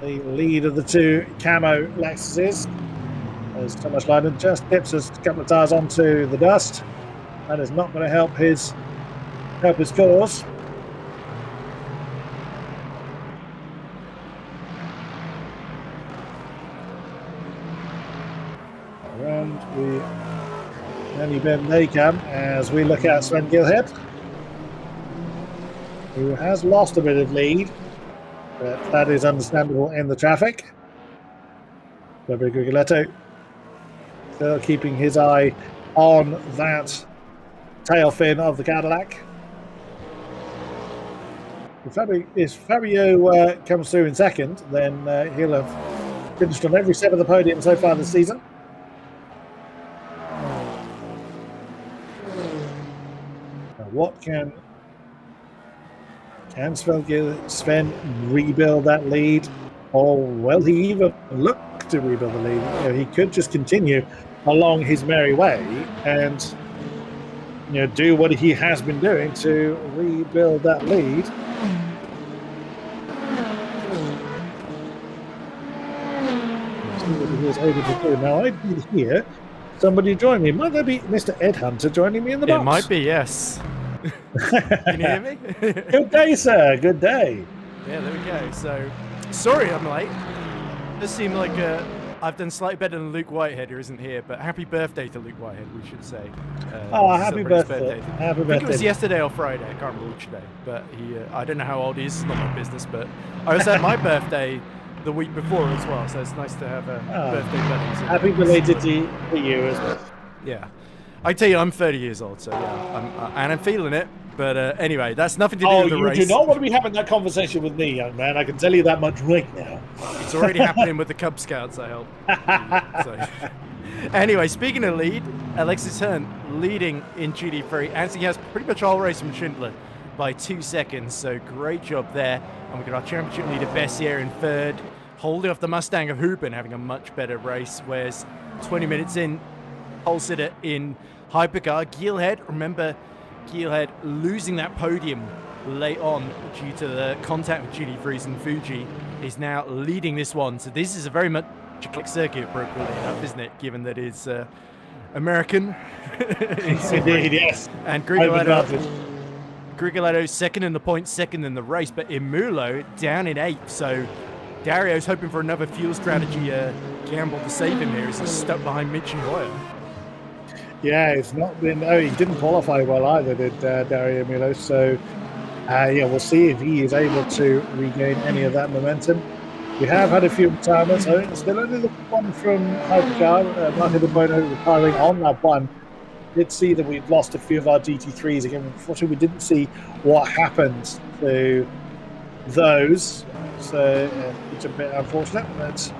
the lead of the two camo Lexuses. As Thomas Lydon just tips us a couple of tires onto the dust. That is not going to help his cause. Around the any bend they come as we look at Sven Gilhead, who has lost a bit of lead, but that is understandable in the traffic. Sebring Grigoletto still keeping his eye on that tail fin of the Cadillac. If Fabio comes through in second, then he'll have finished on every step of the podium so far this season. Now, what can Sven rebuild that lead? Or will he even look to rebuild the lead? You know, he could just continue along his merry way and do what he has been doing to rebuild that lead. See what he was able to do. Now I did hear somebody join me. Might that be Mr. Ed Hunter joining me in the box? It might be, yes. Can you hear me? Good day, sir. Good day. Yeah, there we go. So, sorry I'm late. It does seem like I've done slightly better than Luke Whitehead, who isn't here, but happy birthday to Luke Whitehead, we should say. Happy birthday. Happy birthday. I think it was yesterday or Friday, I can't remember which day, but I don't know how old he is, it's not my business, but I also had my birthday the week before as well, so it's nice to have a birthday buddy. So happy belated to you as well. Yeah. I tell you, I'm 30 years old, so yeah, I'm feeling it. But anyway, that's nothing to do with the race. You do not want to be having that conversation with me, young man. I can tell you that much right now. It's already happening with the Cub Scouts, I hope. So. Anyway, speaking of lead, Alexis Hearn leading in GT3, as he has pretty much all race from Schindler by 2 seconds. So great job there. And we've got our championship leader Bessier in third, holding off the Mustang of Huben, having a much better race. Whereas 20 minutes in, pole sitter in hypercar, Gilhead. Remember, Gilhead losing that podium late on due to the contact with GT3s and Fuji is now leading this one. So this is a very much a click circuit appropriately enough, isn't it? Given that it's American. Indeed, yes. And Grigoletto second in the points, second in the race, but Imulo down in 8th. So Dario's hoping for another fuel strategy gamble to save him here as he's stuck behind Michi Hoyer. Yeah, it's not been. Oh, he didn't qualify well either, did Dario Milo. So, yeah, we'll see if he is able to regain any of that momentum. We have had a few retirements. Still only the one from Hypercar, Marco De Bono retiring on that one. Did see that we've lost a few of our GT3s again. Unfortunately, we didn't see what happened to those, so it's a bit unfortunate. But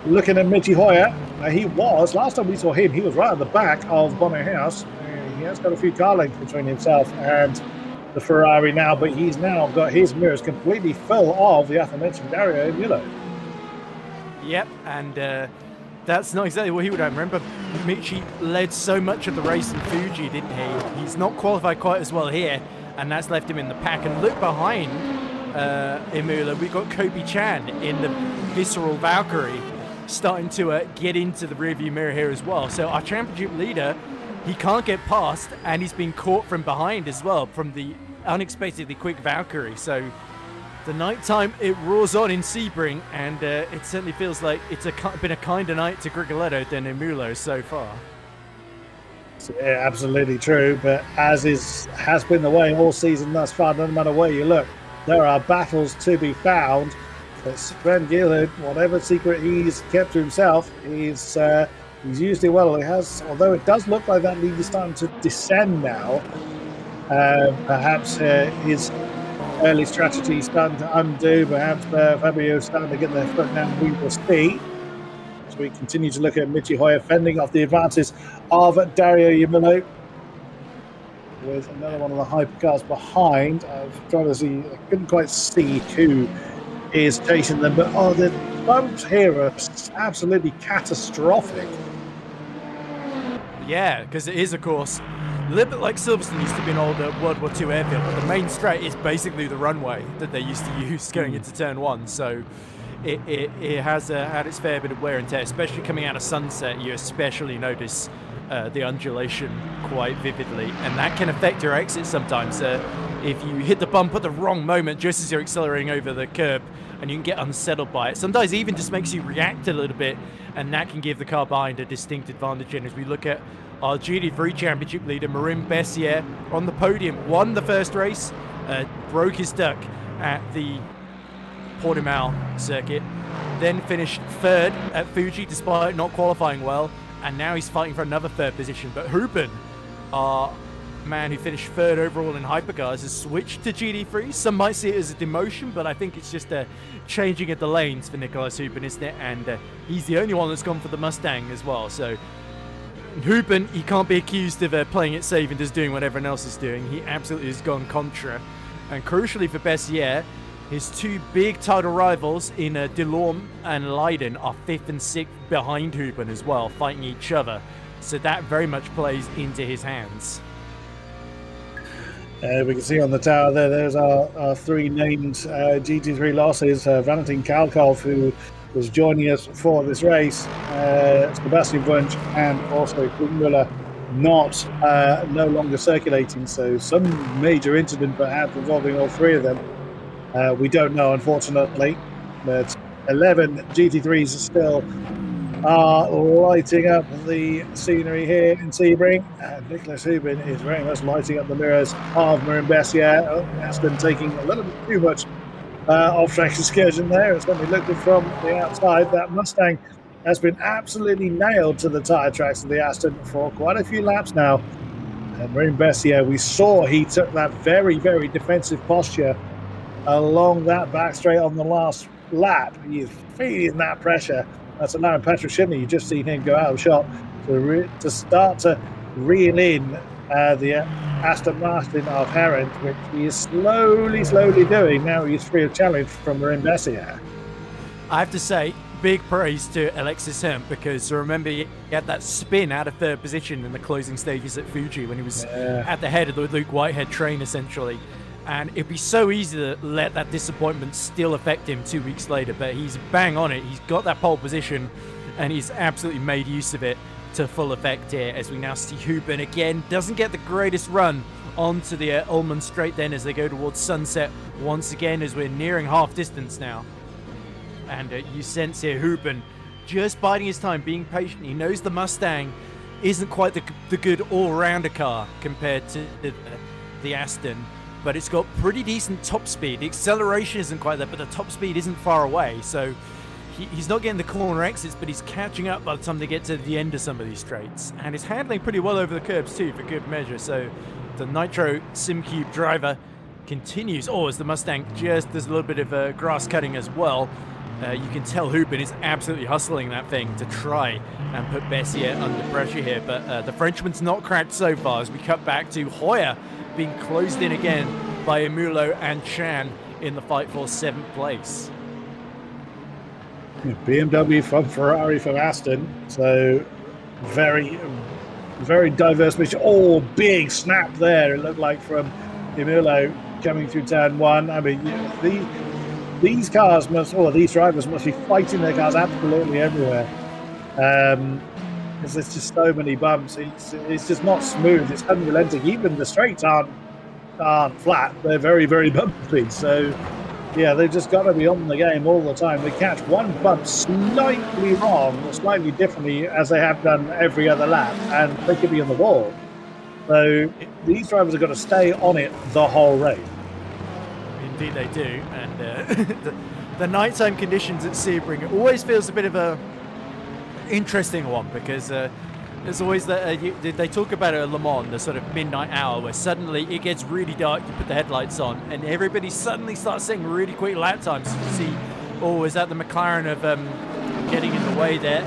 looking at Michi Hoyer, he was, last time we saw him, he was right at the back of Bono House. He has got a few car lengths between himself and the Ferrari now, but he's now got his mirrors completely full of the aforementioned Dario Mulo. Yep, and that's not exactly what he would have. Remember, Michi led so much of the race in Fuji, didn't he? He's not qualified quite as well here, and that's left him in the pack. And look behind Imula, we've got Kobe Chan in the Visceral Valkyrie, starting to get into the rearview mirror here as well. So our championship leader, he can't get past, and he's been caught from behind as well from the unexpectedly quick Valkyrie. So the nighttime, it roars on in Sebring, and it certainly feels like it's been a kinder night to Grigoletto than Imulo so far. Yeah, absolutely true, but as has been the way all season thus far, no matter where you look, there are battles to be found. But Sven Gilhead, whatever secret he's kept to himself, he's used it well. It has, although it does look like that lead is starting to descend now. Perhaps his early strategy is starting to undo. Perhaps Fabio is starting to get their foot down. We will see. As we continue to look at Michi Hoyer fending off the advances of Dario Yamilo, with another one of the hypercars behind. I was trying to see, I couldn't quite see who is chasing them, but the bumps here are absolutely catastrophic. Yeah, because it is, of course, a little bit like Silverstone used to be an old World War II airfield, but the main straight is basically the runway that they used to use going into turn 1. So it has had its fair bit of wear and tear, especially coming out of sunset. You especially notice the undulation quite vividly, and that can affect your exit sometimes. If you hit the bump at the wrong moment, just as you're accelerating over the curb, and you can get unsettled by it. Sometimes it even just makes you react a little bit, and that can give the car behind a distinct advantage. And as we look at our GT3 Championship leader, Marin Bessier, on the podium, won the first race, broke his duck at the Portimao circuit, then finished third at Fuji despite not qualifying well, and now he's fighting for another third position. But Ruben, our man who finished third overall in hypercars, has switched to GT3. Some might see it as a demotion, but I think it's just a changing of the lanes for Nicolas Ruben, isn't it? And he's the only one that's gone for the Mustang as well. So Ruben, he can't be accused of playing it safe and just doing what everyone else is doing. He absolutely has gone contra. And crucially for Bessier, his two big title rivals in Delorme and Leiden are 5th and 6th behind Ruben as well, fighting each other. So that very much plays into his hands. We can see on the tower there's our three named GT3 losses. Valentin Kalkov, who was joining us for this race, Sebastian Wunsch, and also Quinn Müller, no longer circulating. So some major incident perhaps involving all three of them. We don't know, unfortunately, but 11 GT3s still are lighting up the scenery here in Sebring. Nicolas Ruben is very much lighting up the mirrors of Marin Bessier. Aston taking a little bit too much off-track excursion there. It's certainly looking from the outside. That Mustang has been absolutely nailed to the tyre tracks of the Aston for quite a few laps now. And Marin Bessier, we saw he took that very, very defensive posture along that back straight on the last lap. He's feeling that pressure. That's allowing Patrick Shinley, you've just seen him go out of shot, to start to reel in the Aston Martin of Herent, which he is slowly doing. Now he's free of challenge from Marin Bessier. I have to say, big praise to Alexis Hernt, because remember he had that spin out of third position in the closing stages at Fuji when he was at the head of the Luke Whitehead train, essentially. And it'd be so easy to let that disappointment still affect him 2 weeks later, but he's bang on it. He's got that pole position, and he's absolutely made use of it to full effect here, as we now see Ruben again doesn't get the greatest run onto the Ullman Straight then as they go towards sunset once again, as we're nearing half distance now. And you sense here Ruben just biding his time, being patient. He knows the Mustang isn't quite the good all-rounder car compared to the Aston, but it's got pretty decent top speed. The acceleration isn't quite there, but the top speed isn't far away. So he's not getting the corner exits, but he's catching up by the time they get to the end of some of these straights. And he's handling pretty well over the curbs too, for good measure. So the Nitro SimCube driver continues. Oh, as the Mustang just does a little bit of grass cutting as well. You can tell Ruben is absolutely hustling that thing to try and put Bessier under pressure here. But the Frenchman's not cracked so far, as we cut back to Hoyer being closed in again by Emulo and Chan in the fight for 7th place. BMW from Ferrari from Aston, so very diverse mission. Oh, big snap there, it looked like, from Emulo coming through turn one. I mean, these cars these drivers must be fighting their cars absolutely everywhere. Because there's just so many bumps. It's just not smooth. It's unrelenting. Even the straights aren't flat. They're very, very bumpy. So, yeah, they've just got to be on the game all the time. They catch one bump slightly wrong or slightly differently, as they have done every other lap, and they could be on the wall. So these drivers have got to stay on it the whole race. Indeed they do. And the nighttime conditions at Sebring, it always feels a bit of a interesting one, because there's always that they talk about it at Le Mans, the sort of midnight hour where suddenly it gets really dark, you put the headlights on and everybody suddenly starts setting really quick lap times. You see, oh, is that the McLaren of getting in the way there?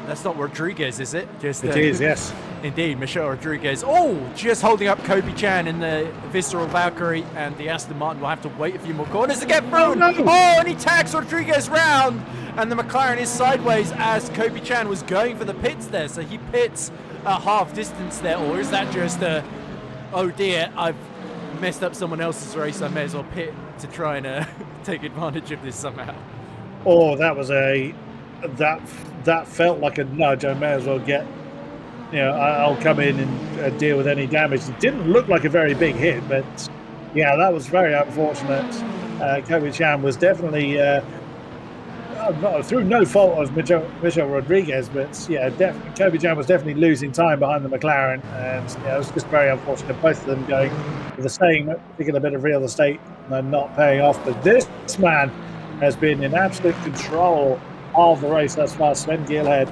That's not Rodriguez, is it? Just it is, yes. Indeed, Michelle Rodriguez. Oh, just holding up Kobe Chan in the Visceral Valkyrie, and the Aston Martin will have to wait a few more corners to get through. Oh, no. Oh, and he tags Rodriguez round, and the McLaren is sideways as Kobe Chan was going for the pits there. So he pits a half distance there, or is that just oh dear, I've messed up someone else's race, I may as well pit to try and take advantage of this somehow. Oh, that was that felt like a nudge. I may as well get, I'll come in and deal with any damage. It didn't look like a very big hit, but yeah, that was very unfortunate. Kobe Chan was definitely through no fault of Michel Rodriguez, but yeah, Kobe Chan was definitely losing time behind the McLaren, and it was just very unfortunate. Both of them going with the same particular bit of real estate and not paying off. But this man has been in absolute control of the race thus far. Sven Gilhead,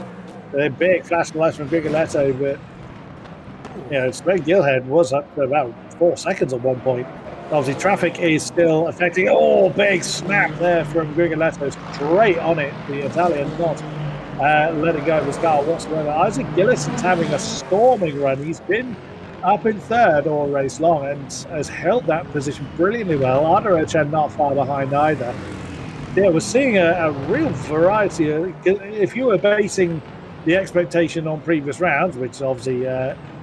a big flash of light from Grigoletto, but Sven Gilhead was up to about 4 seconds at one point. Obviously, traffic is still affecting. Oh, big snap there from Grigoletto, straight on it. The Italian not letting go of his car whatsoever. Isaac Gillison's having a storming run. He's been up in third all race long and has held that position brilliantly well. Arderochan not far behind either. Yeah, we're seeing a real variety. If you were basing the expectation on previous rounds, which obviously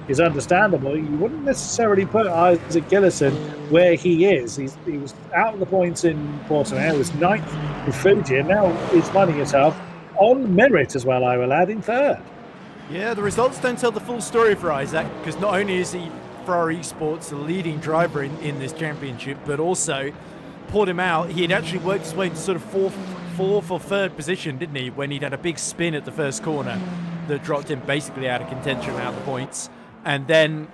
is understandable, you wouldn't necessarily put Isaac Gillison where he is. He was out of the points in Portimao, he was ninth in Fuji, and now he's finding himself on merit as well, I will add, in third. Yeah, the results don't tell the full story for Isaac, because not only is he Ferrari eSports the leading driver in this championship, but also Portimao, he had actually worked his way into sort of fourth or third position, didn't he, when he'd had a big spin at the first corner that dropped him basically out of contention, out of the points. And then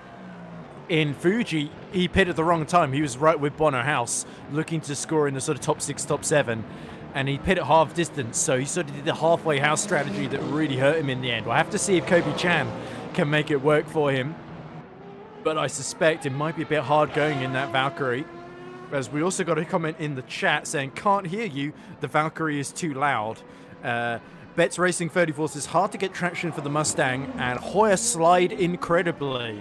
in Fuji, he pitted at the wrong time. He was right with Bono House, looking to score in the sort of top 6, top 7. And he pitted at half distance, so he sort of did the halfway house strategy that really hurt him in the end. We'll have to see if Kobe Chan can make it work for him. But I suspect it might be a bit hard going in that Valkyrie. As we also got a comment in the chat saying, can't hear you, the Valkyrie is too loud. Betts Racing 34 says, hard to get traction for the Mustang, and Hoyer slide incredibly.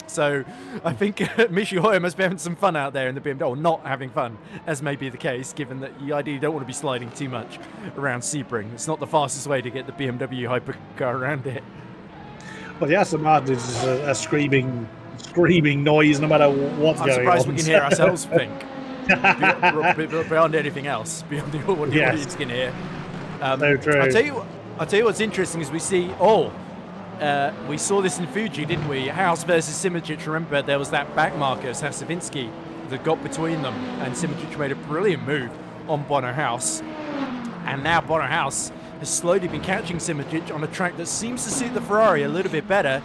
So I think Michi Hoyer must be having some fun out there in the BMW, or not having fun, as may be the case, given that you ideally don't want to be sliding too much around Sebring. It's not the fastest way to get the BMW hypercar around it. Well, the Aston Martin is a screaming noise no matter what's going on. I'm surprised we can hear ourselves think. Beyond anything else, beyond the audience can hear. So true. I'll tell you what's interesting is we saw this in Fuji, didn't we? House versus Simoncic. Remember, there was that back marker, Sasavinsky, that got between them, and Simoncic made a brilliant move on Bono House. And now Bono House has slowly been catching Simoncic on a track that seems to suit the Ferrari a little bit better.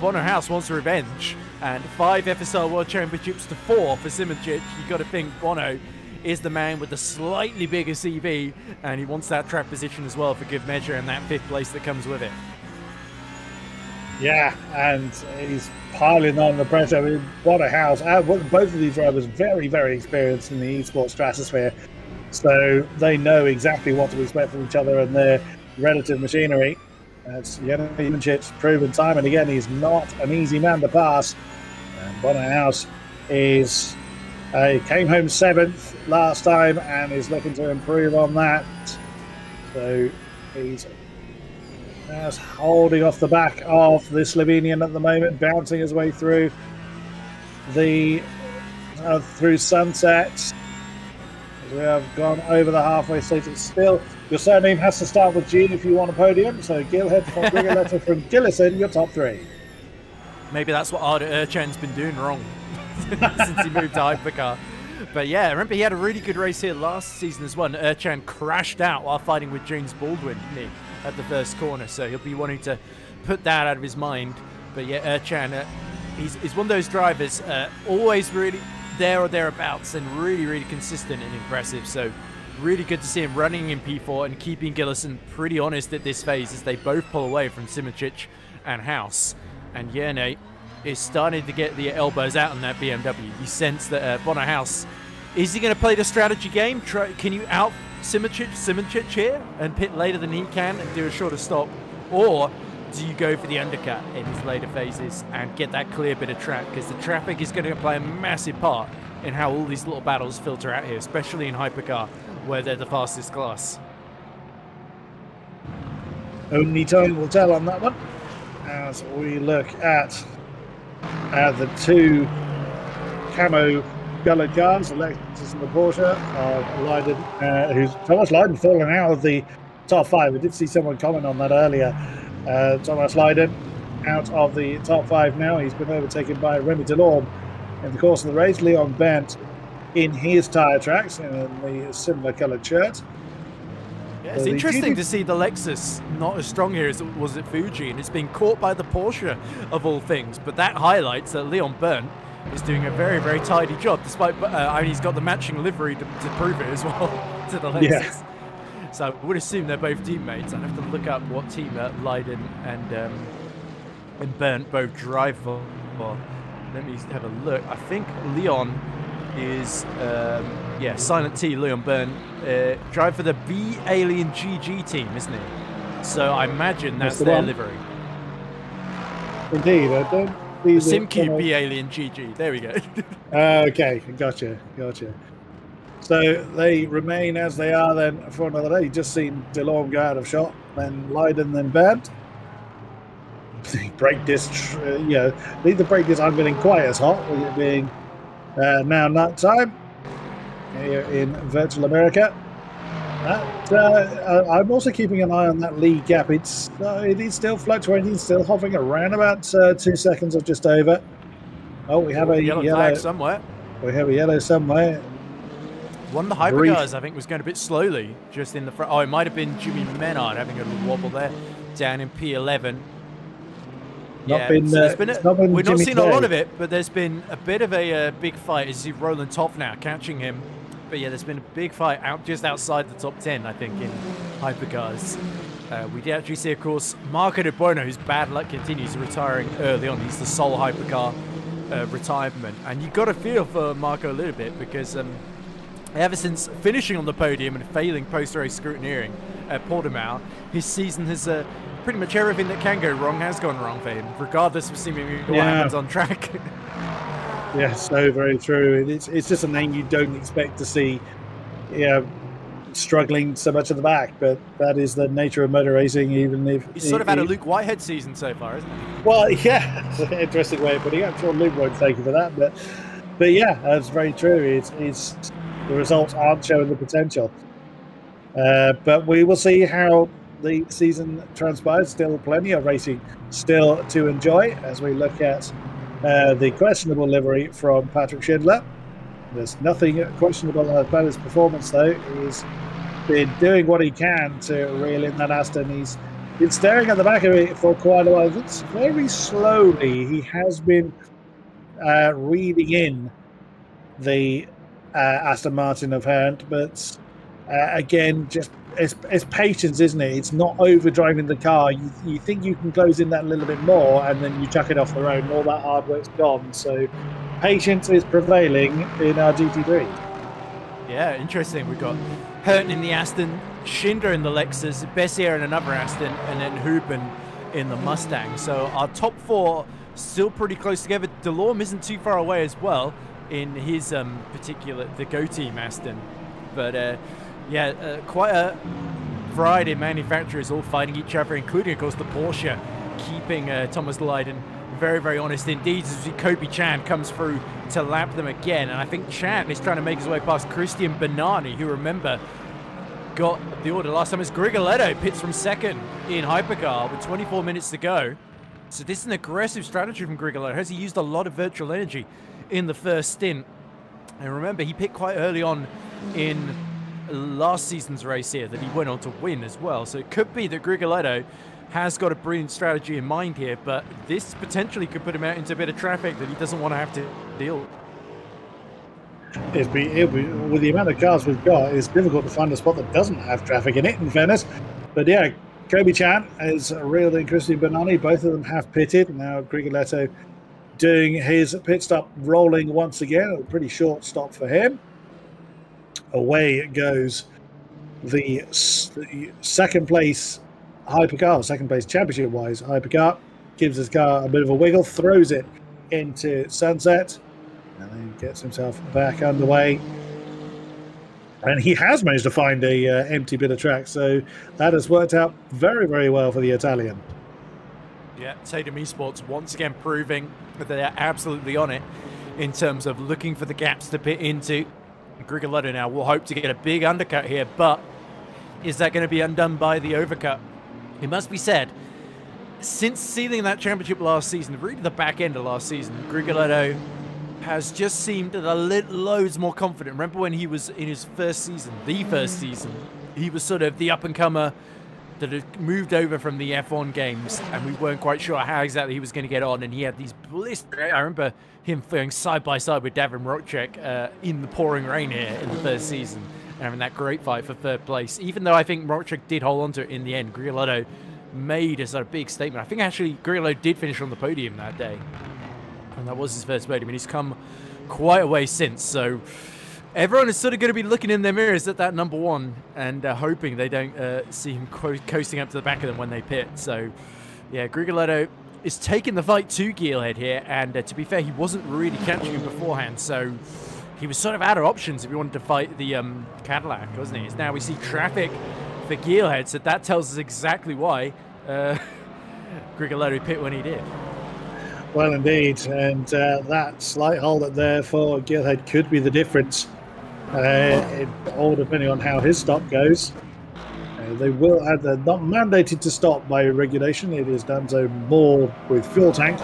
Bono House wants revenge, and 5 FSR World Championships to 4 for Simoncic. You've got to think Bono is the man with the slightly bigger CV, and he wants that track position as well for good measure, and that 5th place that comes with it. Yeah, and he's piling on the pressure. I mean, what a house. Both of these drivers very, very experienced in the esports stratosphere, so they know exactly what to expect from each other and their relative machinery. That's Simoncic's proven time and again, he's not an easy man to pass. And Bono House is came home 7th last time and is looking to improve on that. So he's just holding off the back of the Slovenian at the moment, bouncing his way through the through sunsets. We have gone over the halfway stage. It's still, your surname has to start with G if you want a podium. So Gilhead from Grigoletto from Gillison, your top 3. Maybe that's what Arda Erchan's been doing wrong since he moved to Hypercar. But yeah, remember he had a really good race here last season as well. Erchan crashed out while fighting with James Baldwin, didn't he, at the first corner. So he'll be wanting to put that out of his mind. But yeah, Erchan, he's one of those drivers, always really there or thereabouts, and really, really consistent and impressive. So really good to see him running in P4 and keeping Gillison pretty honest at this phase as they both pull away from Simoncic and House. And Yerne is starting to get the elbows out on that BMW. You sense that Bono House, is he going to play the strategy game? Can you out Simoncic here and pit later than he can and do a shorter stop? Or do you go for the undercut in his later phases and get that clear bit of track? Because the traffic is going to play a massive part in how all these little battles filter out here, especially in Hypercar, where they're the fastest class. Only time will tell on that one. As we look at the 2 camo coloured cars, the Lexus and the Porsche, Leiden, who's Thomas Leiden fallen out of the top 5. I did see someone comment on that earlier. Thomas Leiden out of the top 5 now. He's been overtaken by Remy Delorme in the course of the race. Leon Bent in his tyre tracks in the similar coloured shirt. Yeah, it's interesting to see the Lexus not as strong here as it was at Fuji, and it's been caught by the Porsche of all things. But that highlights that Leon Byrne is doing a very, very tidy job, despite I mean, he's got the matching livery to prove it as well to the Lexus. Yeah. So I would assume they're both teammates. I'd have to look up what team Leiden and Byrne both drive for. Let me have a look. I think Leon is, Silent T, Leon Byrne, drive for the B Alien GG team, isn't he? So I imagine that's their livery. Indeed, I don't see the SimCube B Alien GG. There we go. Okay, gotcha. So they remain as they are then for another day. You've just seen Delorme go out of shot, then Leiden, then Byrne. The brake disc, the brake disc aren't getting quite as hot with it being now night time here in virtual America. I'm also keeping an eye on that lead gap. It is still fluctuating, still hovering around about 2 seconds or just over. Oh, we have a yellow flag somewhere. We have a yellow somewhere. One of the hypercars, I think, was going a bit slowly just in the front. Oh, it might have been Jimmy Menard having a little wobble there down in P11. We've not seen a lot of it, but there's been a bit of a big fight. As you see Roland Toff now catching him. But yeah, there's been a big fight just outside the top 10, I think, in hypercars. We did actually see, of course, Marco De Bono, whose bad luck continues, retiring early on. He's the sole hypercar retirement. And you got a feel for Marco a little bit because ever since finishing on the podium and failing post-race scrutineering at Portimao, his season has pretty much everything that can go wrong has gone wrong for him, regardless of seemingly what happens on track. Yeah, so very true. It's just a name you don't expect to see struggling so much at the back, but that is the nature of motor racing, even if... He's sort of had a Luke Whitehead season so far, isn't he? Well, yeah, it's an interesting way of putting it. I'm sure Luke won't thank you for that, but yeah, that's very true. It's the results aren't showing the potential. But we will see how the season transpires. Still plenty of racing still to enjoy as we look at the questionable livery from Patrick Schindler. There's nothing questionable about his performance, though. He's been doing what he can to reel in that Aston. He's been staring at the back of it for quite a while. It's very slowly he has been reading in the Aston Martin of Hernt, but again, just it's patience, isn't it? It's not overdriving the car. You think you can close in that a little bit more, and then you chuck it off the road, and all that hard work's gone. So patience is prevailing in our GT3. Yeah, interesting. We've got Hernt in the Aston, Schindler in the Lexus, Bessier in another Aston, and then Huben in the Mustang. So our top 4 still pretty close together. Delorme isn't too far away as well in his the Go Team Aston. But quite a variety of manufacturers all fighting each other, including, of course, the Porsche, keeping Thomas Leiden very, very honest indeed. As we see Kobe Chan comes through to lap them again. And I think Chan is trying to make his way past Christian Benani, who, remember, got the order last time. As Grigoletto pits from second in Hypercar with 24 minutes to go. So this is an aggressive strategy from Grigoletto. Has he used a lot of virtual energy in the first stint? And remember, he picked quite early on in last season's race here that he went on to win as well. So it could be that Grigoletto has got a brilliant strategy in mind here, but this potentially could put him out into a bit of traffic that he doesn't want to have to deal with. It'll be, with the amount of cars we've got, it's difficult to find a spot that doesn't have traffic in it, in fairness. But yeah, Kobe Chan is reeled in Christian Benani. Both of them have pitted. Now Grigoletto doing his pit stop, rolling once again. A pretty short stop for him. Away goes the second place hypercar, second place championship wise hypercar. Gives his car a bit of a wiggle, throws it into sunset, and then gets himself back underway. And he has managed to find a empty bit of track, so that has worked out very, very well for the Italian. Yeah, Tatum Esports once again proving that they're absolutely on it in terms of looking for the gaps to pit into. Grigolotto now will hope to get a big undercut here, but is that going to be undone by the overcut? It must be said, since sealing that championship last season, really the back end of last season, Grigolotto has just seemed loads more confident. Remember when he was in his first season, he was sort of the up-and-comer that had moved over from the F1 games, and we weren't quite sure how exactly he was going to get on, and he had these blistering. I remember him going side by side with Davin Rocek in the pouring rain here in the first season, and having that great fight for third place. Even though I think Rocek did hold on to it in the end, Grigolotto made a sort of big statement. I think actually Grigolotto did finish on the podium that day, and that was his first podium, and he's come quite a way since. So everyone is sort of going to be looking in their mirrors at that number one and hoping they don't see him coasting up to the back of them when they pit. So, yeah, Grigolotto is taking the fight to Geelhead here, and to be fair, he wasn't really catching him beforehand, so he was sort of out of options if he wanted to fight the Cadillac, wasn't he? It's now we see traffic for Geelhead, so that tells us exactly why Grigolotto pit when he did. Well, indeed, and that slight hold up there for Geelhead could be the difference. All depending on how his stop goes. They will have, they're not mandated to stop by regulation. It is done so more with fuel tank.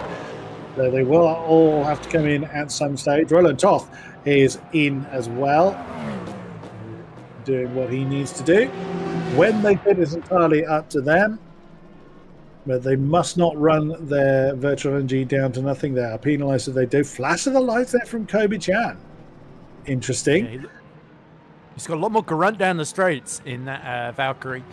They will all have to come in at some stage. Roland Toth is in as well, doing what he needs to do. When they pit is entirely up to them, but they must not run their virtual energy down to nothing. They are penalised if they do. Flash of the lights there from Kobe Chan. Interesting. Yeah, he's got a lot more grunt down the straights in that Valkyrie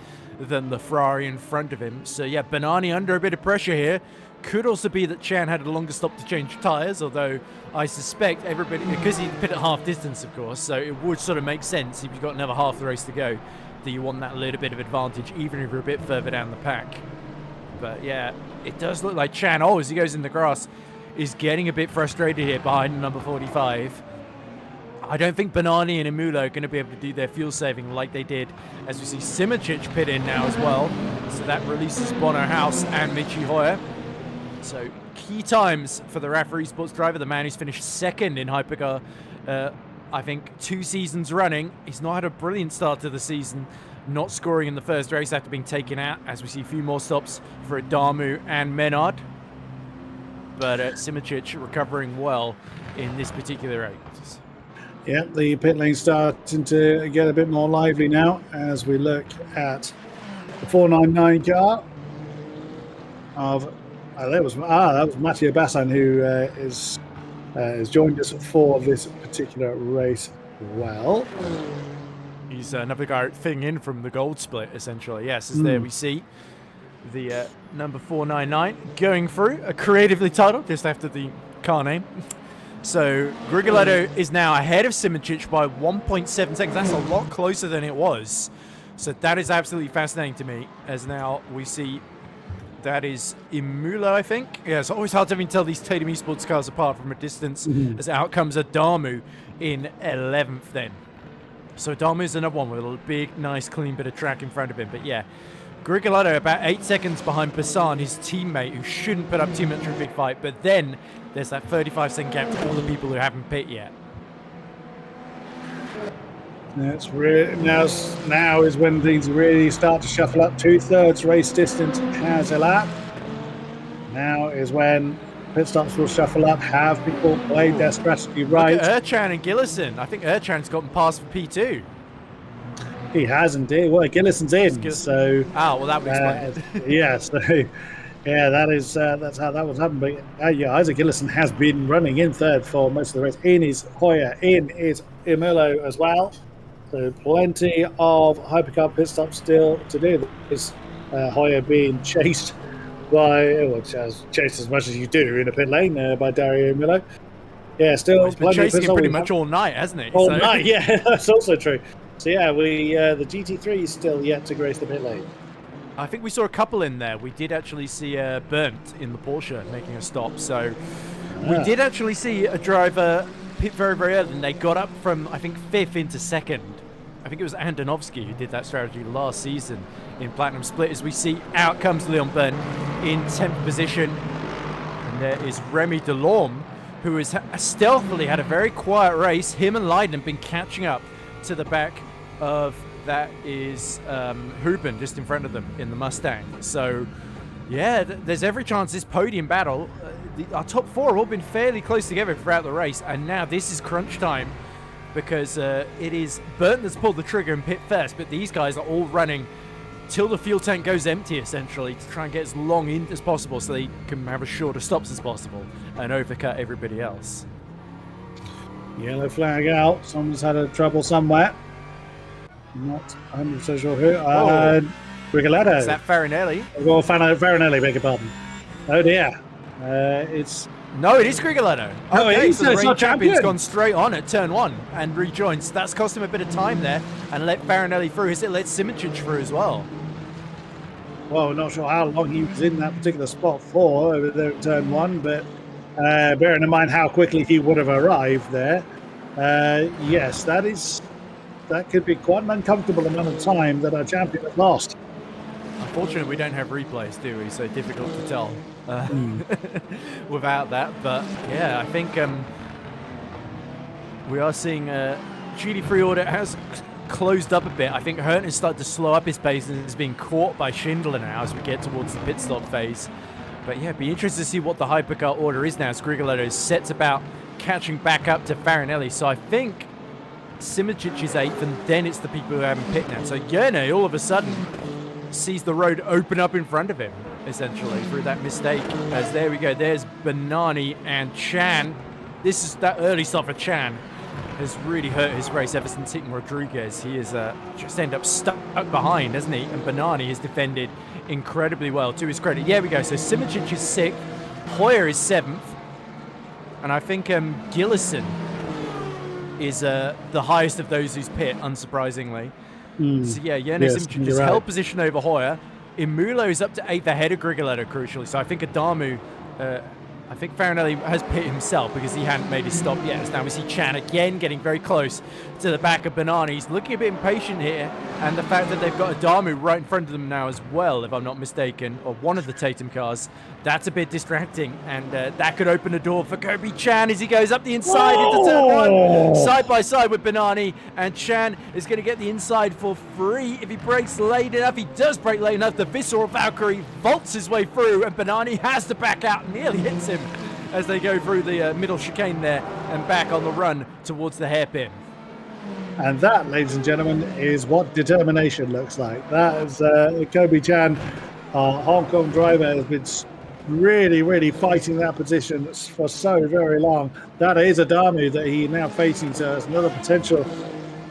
than the Ferrari in front of him. So yeah, Banani under a bit of pressure here. Could also be that Chan had a longer stop to change tyres, although I suspect everybody, because he pit at half distance, of course, so it would sort of make sense if you've got another half the race to go, that you want that little bit of advantage, even if you're a bit further down the pack. But yeah, it does look like Chan, as he goes in the grass, is getting a bit frustrated here behind number 45. I don't think Banani and Imulo are going to be able to do their fuel saving like they did, as we see Simicic pit in now as well. So that releases Bono House and Michi Hoyer. So key times for the RAF eSports driver, the man who's finished second in Hypercar, I think 2 seasons running. He's not had a brilliant start to the season, not scoring in the first race after being taken out, as we see a few more stops for Adamu and Menard. But Simicic recovering well in this particular race. Yeah, the pit lane starting to get a bit more lively now as we look at the 499 car of that was Mattia Bassan, who has joined us for this particular race. Well, he's another guy fitting in from the gold split, essentially. Yes, as there we see the number 499 going through, creatively titled just after the car name. So Grigolotto is now ahead of Simicic by 1.7 seconds. That's a lot closer than it was. So that is absolutely fascinating to me, as now we see that is Imulo, I think. Yeah, it's always hard to even tell these Tatum eSports cars apart from a distance, as out comes Adamu in 11th then. So Adamu is another one with a big, nice, clean bit of track in front of him. But yeah, Grigolotto about 8 seconds behind Bassan, his teammate, who shouldn't put up too much of a big fight. But then there's that 35-second gap to all the people who haven't pit yet. That's really, now is when things really start to shuffle up. 2/3 race distance has elapsed. Now is when pit stops will shuffle up. Have people played their strategy right? Look at Erchan and Gillison. I think Erchan's gotten past for P2. He has indeed. Well, Gillison's in, so. Well, that would explain. Yeah, so. Yeah, that's how that was happening. But yeah, Isaac Gillison has been running in third for most of the race. In is Hoyer, in is Imulo as well. So plenty of hypercar pit stops still to do. This Hoyer being chased by, chased as much as you do in a pit lane by Dario Imulo. Yeah, still he's been chasing him pretty much all night, hasn't he? All night, yeah, that's also true. So yeah, the GT3 is still yet to grace the pit lane. I think we saw a couple in there. We did actually see Burnt in the Porsche making a stop. So we did actually see a driver pit very, very early, and they got up from, I think, 5th into 2nd. I think it was Andonovsky who did that strategy last season in Platinum Split. As we see, out comes Leon Burnt in 10th position. And there is Remy Delorme, who has stealthily had a very quiet race. Him and Leiden have been catching up to the back of that is Huben just in front of them in the Mustang. So yeah, there's every chance this podium battle, our top four have all been fairly close together throughout the race, and now this is crunch time because it is Burton that's pulled the trigger and pit first, but these guys are all running till the fuel tank goes empty, essentially, to try and get as long in as possible so they can have as shorter stops as possible and overcut everybody else. Yellow flag out. Someone's had a trouble somewhere. Not 100% sure who. Rigoletto. Is that Farinelli? Well, Farinelli, beg your pardon. Oh dear. It's... No, it is Grigoletto. No, okay, it is. so the It's reigning not champion's champion. gone straight on at turn 1 and rejoins. That's cost him a bit of time there and let Farinelli through. Has it let Simic through as well? Well, not sure how long he was in that particular spot for over there at turn 1, but bearing in mind how quickly he would have arrived there, yes, that could be quite an uncomfortable amount of time that our champion has lost. Unfortunately, we don't have replays, do we? So difficult to tell without that. But yeah, I think we are seeing GD3 order has closed up a bit. I think Hurton has started to slow up his pace and is being caught by Schindler now as we get towards the pit stop phase. But yeah, be interested to see what the hypercar order is now as Grigoletto sets about catching back up to Farinelli. So I think Simic is 8th, and then it's the people who have him pit now. So Yerne all of a sudden sees the road open up in front of him, essentially, through that mistake. As there we go, there's Banani and Chan. This is that early stop for Chan has really hurt his race ever since hitting Rodriguez. He is just end up stuck behind, hasn't he? And Banani has defended incredibly well, to his credit. Yeah, we go. So Simic is 6th, Hoyer is 7th, and I think Gillison is the highest of those who's pit, unsurprisingly. So yeah, Jonas Simic just held position over Hoyer. Imulo is up to 8th ahead of Grigoletto, crucially. So I think Adamu, I think Farinelli has pit himself because he hadn't made his stop yet. As now we see Chan again getting very close to the back of Banani. He's looking a bit impatient here, and the fact that they've got Adamu right in front of them now as well, if I'm not mistaken, or one of the Tatum cars, that's a bit distracting, and that could open the door for Kobe Chan as he goes up the inside into turn 1, side by side with Banani, and Chan is going to get the inside for free if he brakes late enough. He does brake late enough. The Visceral Valkyrie vaults his way through, and Banani has to back out, nearly hits him as they go through the middle chicane there and back on the run towards the hairpin. And that, ladies and gentlemen, is what determination looks like. That is Kobe Chan, our Hong Kong driver, has been really fighting that position for so very long. That is Adamu that he now facing, so it's another potential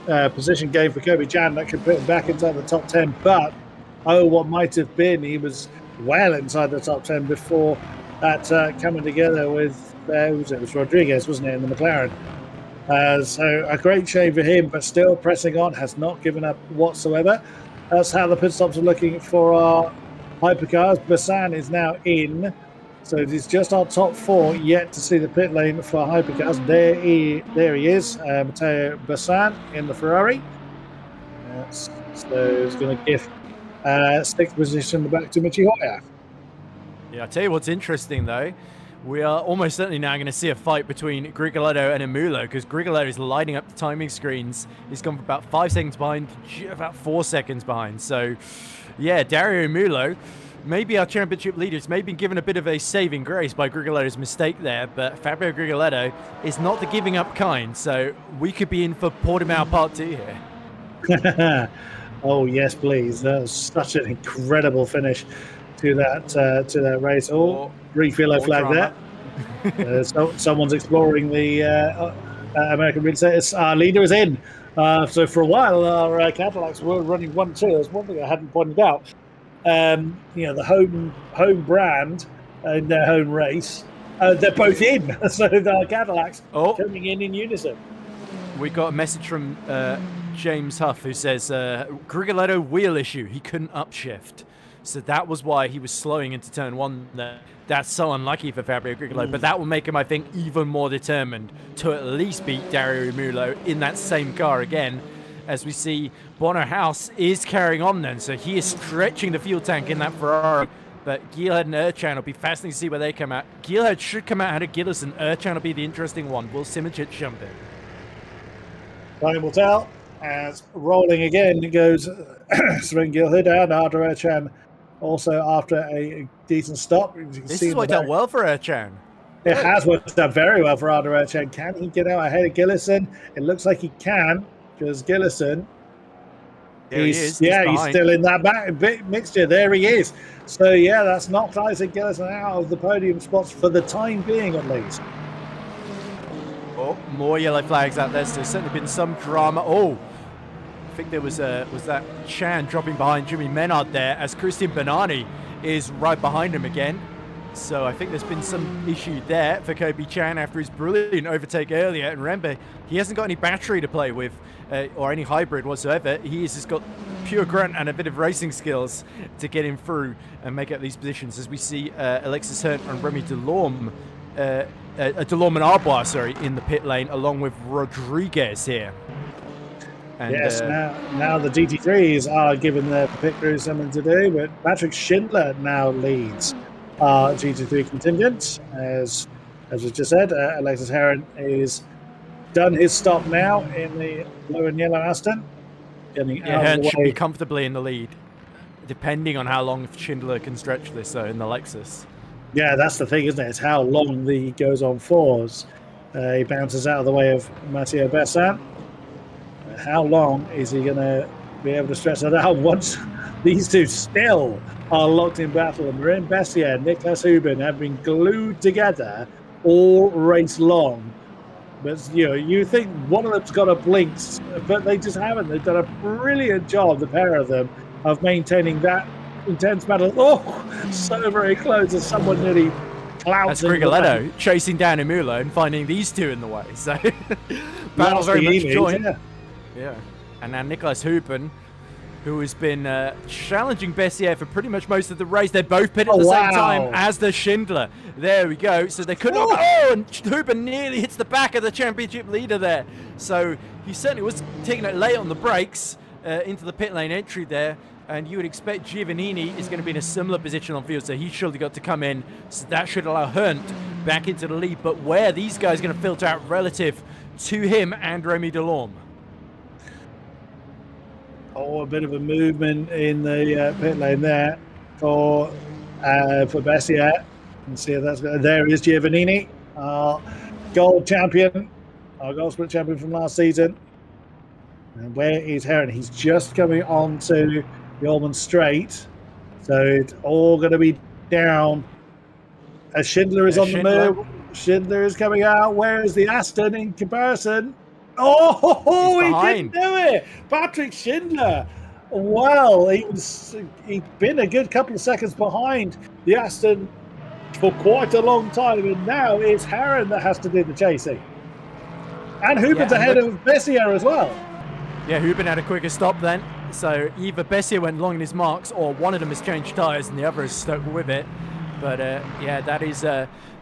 position game for Kobe Chan that could put him back inside the top 10. But what might have been, he was well inside the top 10 before that coming together with it was Rodriguez, wasn't it, in the McLaren. So a great shame for him, but still pressing on, has not given up whatsoever. That's how the pit stops are looking for our hypercars. Bassan is now in, so it is just our top 4 yet to see the pit lane for hypercars. There he is, Matteo Bassan in the Ferrari. So he's going to give 6th position back to Michi Hoyer. Yeah, I'll tell you what's interesting though. We are almost certainly now going to see a fight between Grigoletto and Imulo, because Grigoletto is lighting up the timing screens. He's gone from about 5 seconds behind to about 4 seconds behind. So, yeah, Dario Imulo, maybe our championship leaders, may have been given a bit of a saving grace by Grigoletto's mistake there, but Fabio Grigoletto is not the giving up kind. So we could be in for Portimao Part 2 here. Oh, yes, please. That was such an incredible finish to that race. Brief yellow flag there. So someone's exploring the American Real Estate. Our leader is in. So for a while, our Cadillacs were running 1-2. There's one thing I hadn't pointed out. The home brand in their home race, they're both in. So the Cadillacs coming in unison. We got a message from James Huff who says Grigoletto wheel issue. He couldn't upshift. So that was why he was slowing into turn 1 there. That's so unlucky for Fabio Grigoletto, but that will make him, I think, even more determined to at least beat Dario Imulo in that same car again, as we see Bono House is carrying on then. So he is stretching the fuel tank in that Ferrari But Geelhead and Urchan will be fascinating to see where they come out. Geelhead should come out ahead of Gillison. Urchan will be the interesting one. Will Simijic jump in? Time will tell. As rolling again goes Sebring Gilhood and after Urchan, also after a decent stop. This has worked out well for Urchan. It has worked out very well for Arda Urchan. Can he get out ahead of Gillison? It looks like he can, because Gillison, he's still in that mixture. There he is. So, yeah, that's knocked Isaac Gillison out of the podium spots for the time being, at least. Oh, more yellow flags out there. So there's certainly been some drama. Oh, I think there was that Chan dropping behind Jimmy Menard there as Christian Banani is right behind him again. So I think there's been some issue there for Kobe Chan after his brilliant overtake earlier. And remember, he hasn't got any battery to play with or any hybrid whatsoever. He's just got pure grunt and a bit of racing skills to get him through and make up these positions. As we see Alexis Hurt and Remy Delorme, Delorme and Arbois, sorry, in the pit lane along with Rodriguez here. And, yes, now the GT3s are given their pit crew something to do, but Patrick Schindler now leads our GT3 contingent. As we just said, Alexis Heron is done his stop now in the blue and yellow Aston. Heron should be comfortably in the lead, depending on how long Schindler can stretch this in the Lexus. Yeah, that's the thing, isn't it? It's how long he goes on fours. He bounces out of the way of Matteo Bessan. How long is he going to be able to stretch that out once these two still are locked in battle? And Marin Bessier and Niklas Huben have been glued together all race long. But you think one of them's got a blink, but they just haven't. They've done a brilliant job, the pair of them, of maintaining that intense battle. Oh, so very close as someone nearly clouds. That's Grigoletto chasing down Imula and finding these two in the way. So battle very much joined. Yeah, and now Niklas Hupen, who has been challenging Bessier for pretty much most of the race. They're both pit at the same time as the Schindler. There we go. So they could not. Oh, and Hupen nearly hits the back of the championship leader there. So he certainly was taking it late on the brakes into the pit lane entry there. And you would expect Giovannini is going to be in a similar position on field, so he surely got to come in. So that should allow Hunt back into the lead. But where these guys are going to filter out relative to him and Remy Delorme? Oh, a bit of a movement in the pit lane there for Bessier. And see if that's there is Giovannini, gold champion, our gold split champion from last season. And where is Heron? He's just coming on to the Allman Straight, so it's all going to be down. As Schindler is on the move, Schindler is coming out. Where is the Aston in comparison? Oh, he didn't do it. Patrick Schindler. Well, he'd been a good couple of seconds behind the Aston for quite a long time, and now it's Heron that has to do the chasing. And Huben's ahead of Bessier as well. Yeah, Huben had a quicker stop then. So either Bessier went long in his marks, or one of them has changed tyres and the other is stuck with it. But yeah, that is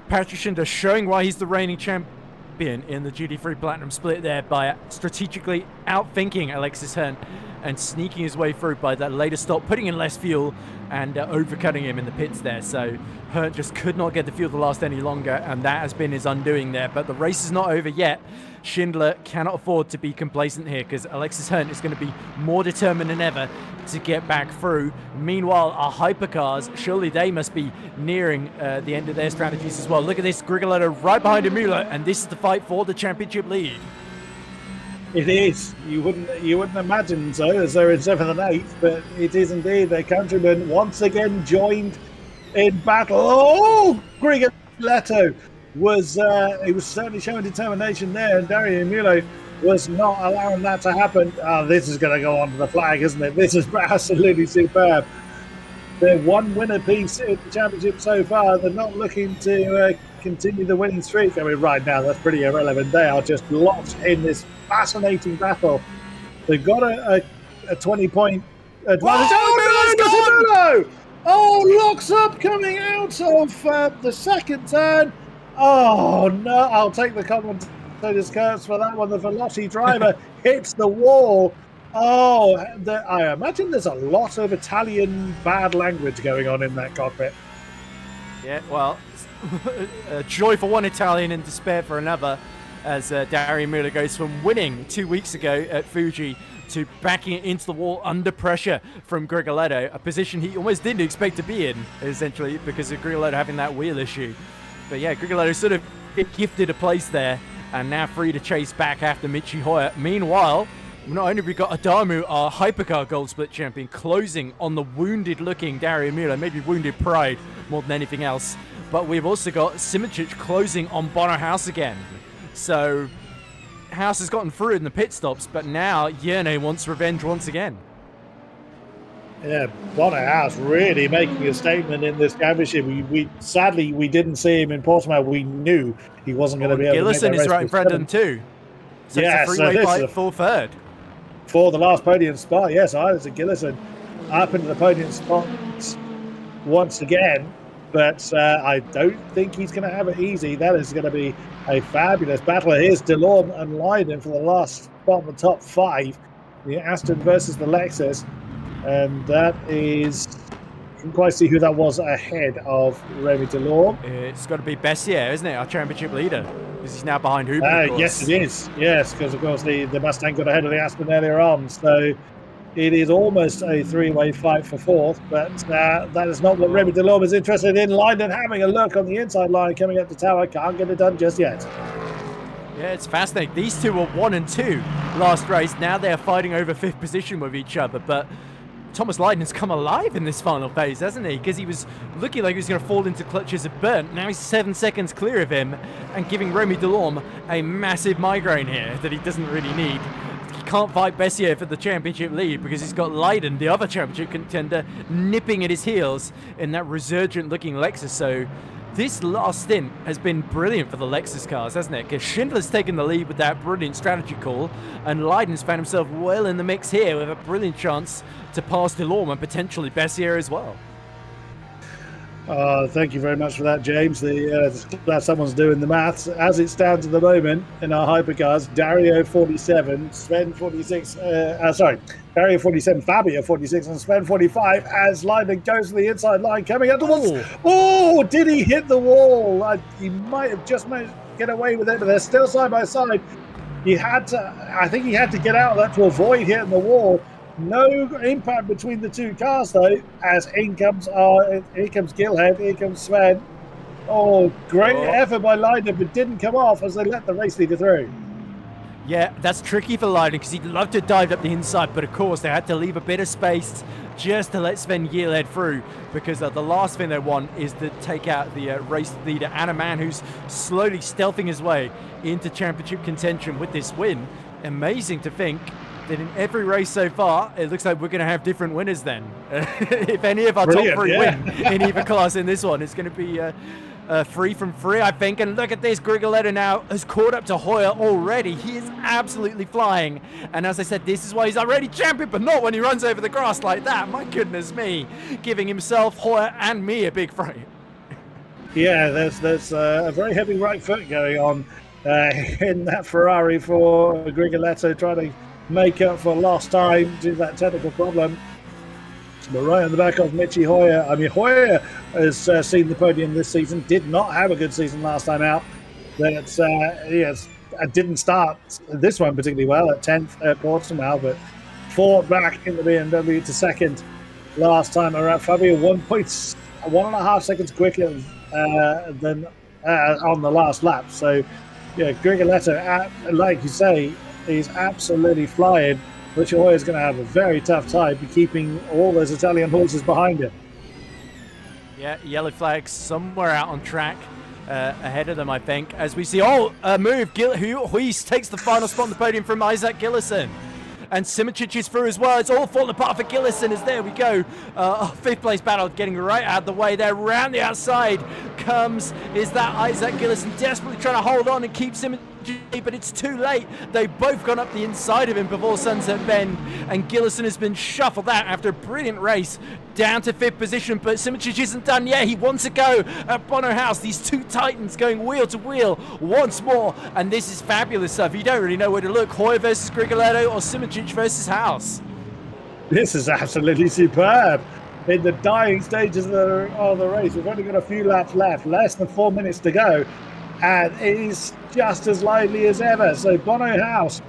Patrick Schindler showing why he's the reigning champion in the GT3 Platinum Split there by strategically outthinking Alexis Hunt and sneaking his way through by that later stop, putting in less fuel and overcutting him in the pits there. So Hunt just could not get the fuel to last any longer, and that has been his undoing there. But the race is not over yet. Schindler cannot afford to be complacent here, because Alexis Hunt is going to be more determined than ever to get back through. Meanwhile, our hypercars, surely they must be nearing the end of their strategies as well. Look at this, Grigoletto right behind Imula, and this is the fight for the championship lead. It is. You wouldn't imagine so, as they're in 7th and 8th, but it is indeed. Their countrymen once again joined in battle. Oh, Grigoletto was certainly showing determination there, and Dario Mulo was not allowing that to happen. Oh, this is going to go on to the flag, isn't it? This is absolutely superb. They're one winner piece in the championship so far. They're not looking to continue the winning streak. I mean, right now, that's pretty irrelevant. They are just locked in this fascinating battle. They've got a 20-point advantage. Oh, no! Oh, locks up coming out of the second turn. Oh, no. I'll take the commentator's curse for that one. The Veloci driver hits the wall Oh, I imagine there's a lot of Italian bad language going on in that cockpit. Yeah, well, joy for one Italian and despair for another, as Dario Muller goes from winning 2 weeks ago at Fuji to backing it into the wall under pressure from Grigoletto, a position he almost didn't expect to be in, essentially, because of Grigoletto having that wheel issue. But yeah, Grigoletto sort of gifted a place there, and now free to chase back after Michi Hoyer. Meanwhile, not only have we got Adamu, our hypercar gold split champion, closing on the wounded-looking Dario Muller, maybe wounded pride more than anything else, but we've also got Simičić closing on Bono House again. So House has gotten through in the pit stops, but now Yerne wants revenge once again. Yeah, Bono House really making a statement in this championship. We sadly we didn't see him in Portimao. We knew he wasn't going to be able Gillison to make that is race right in front of them too. So yeah, it's a three-way fight for third. For the last podium spot, yes, Isaac Gillison up into the podium spot once again, but I don't think he's going to have it easy. That is going to be a fabulous battle. Here's Delorme and Leiden for the last spot in the top 5. The Aston versus the Lexus, and that is, you can quite see who that was ahead of Remy Delorme. It's got to be Bessier, isn't it, our championship leader? Because he's now behind Hubert. Yes, it is. Yes, because of course the Mustang got ahead of the Aston earlier on. So it is almost a three-way fight for fourth, but that is not what Remy Delorme is interested in. Leiden having a look on the inside line, coming up the tower. Can't get it done just yet. Yeah, it's fascinating. These two were 1 and 2 last race. Now they're fighting over 5th position with each other, but Thomas Leiden has come alive in this final phase, hasn't he? Because he was looking like he was going to fall into clutches of Burnt. Now he's 7 seconds clear of him and giving Remy Delorme a massive migraine here that he doesn't really need. He can't fight Bessier for the championship lead because he's got Leiden, the other championship contender, nipping at his heels in that resurgent-looking Lexus. So this last stint has been brilliant for the Lexus cars, hasn't it? Because Schindler's taken the lead with that brilliant strategy call, and Leiden's found himself well in the mix here with a brilliant chance to pass Delorme and potentially Bessier as well. Thank you very much for that, James. Glad someone's doing the maths. As it stands at the moment in our hypercars, Dario 47, Sven 46, Dario 47, Fabio 46, and Sven 45 as Leiden goes to the inside line, coming up towards. Oh, did he hit the wall? He might have just managed to get away with it, but they're still side by side. I think he had to get out of that to avoid hitting the wall. No impact between the two cars, though, as here comes Gilhead, here comes Sven. Oh, great effort by Leiden, but didn't come off as they let the race leader through. Yeah, that's tricky for Leiden because he'd love to dive up the inside, but of course they had to leave a bit of space just to let Sven Gilhead through, because the last thing they want is to take out the race leader, Anna Mann, who's slowly stealthing his way into championship contention with this win. Amazing to think that in every race so far, it looks like we're going to have different winners then. If any of our top 3 win in either class in this one, it's going to be 3 from 3, I think. And look at this, Grigoletto now has caught up to Hoyer already. He is absolutely flying. And as I said, this is why he's already champion, but not when he runs over the grass like that. My goodness me, giving himself, Hoyer, and me a big fright. Yeah, there's a very heavy right foot going on in that Ferrari for Grigoletto, trying to make up for lost time due to that technical problem. But right on the back of Michi Hoyer. I mean, Hoyer has seen the podium this season, did not have a good season last time out. But didn't start this one particularly well at 10th at Portimao, but fought back in the BMW to second last time around. Fabio 1.5 seconds quicker than on the last lap. So, yeah, Grigoletto, like you say, he's absolutely flying. Michi Hoyer is going to have a very tough time keeping all those Italian horses behind him. Yeah, yellow flags somewhere out on track ahead of them, I think. As we see, move. Huis takes the final spot on the podium from Isaac Gillison. And Simičić is through as well. It's all falling apart for Gillison as there we go. 5th place battle getting right out of the way there. Round the outside is that Isaac Gillison desperately trying to hold on and keep Simičić, but it's too late. They've both gone up the inside of him before Sunset Bend, and Gillison has been shuffled out after a brilliant race down to 5th position, but Simic isn't done yet. He wants to go at Bono House. These two titans going wheel to wheel once more, and this is fabulous stuff. You don't really know where to look. Hoyer versus Grigoletto or Simic versus House. This is absolutely superb. In the dying stages of the race, we've only got a few laps left, less than 4 minutes to go, and it is just as lively as ever. So Bono House,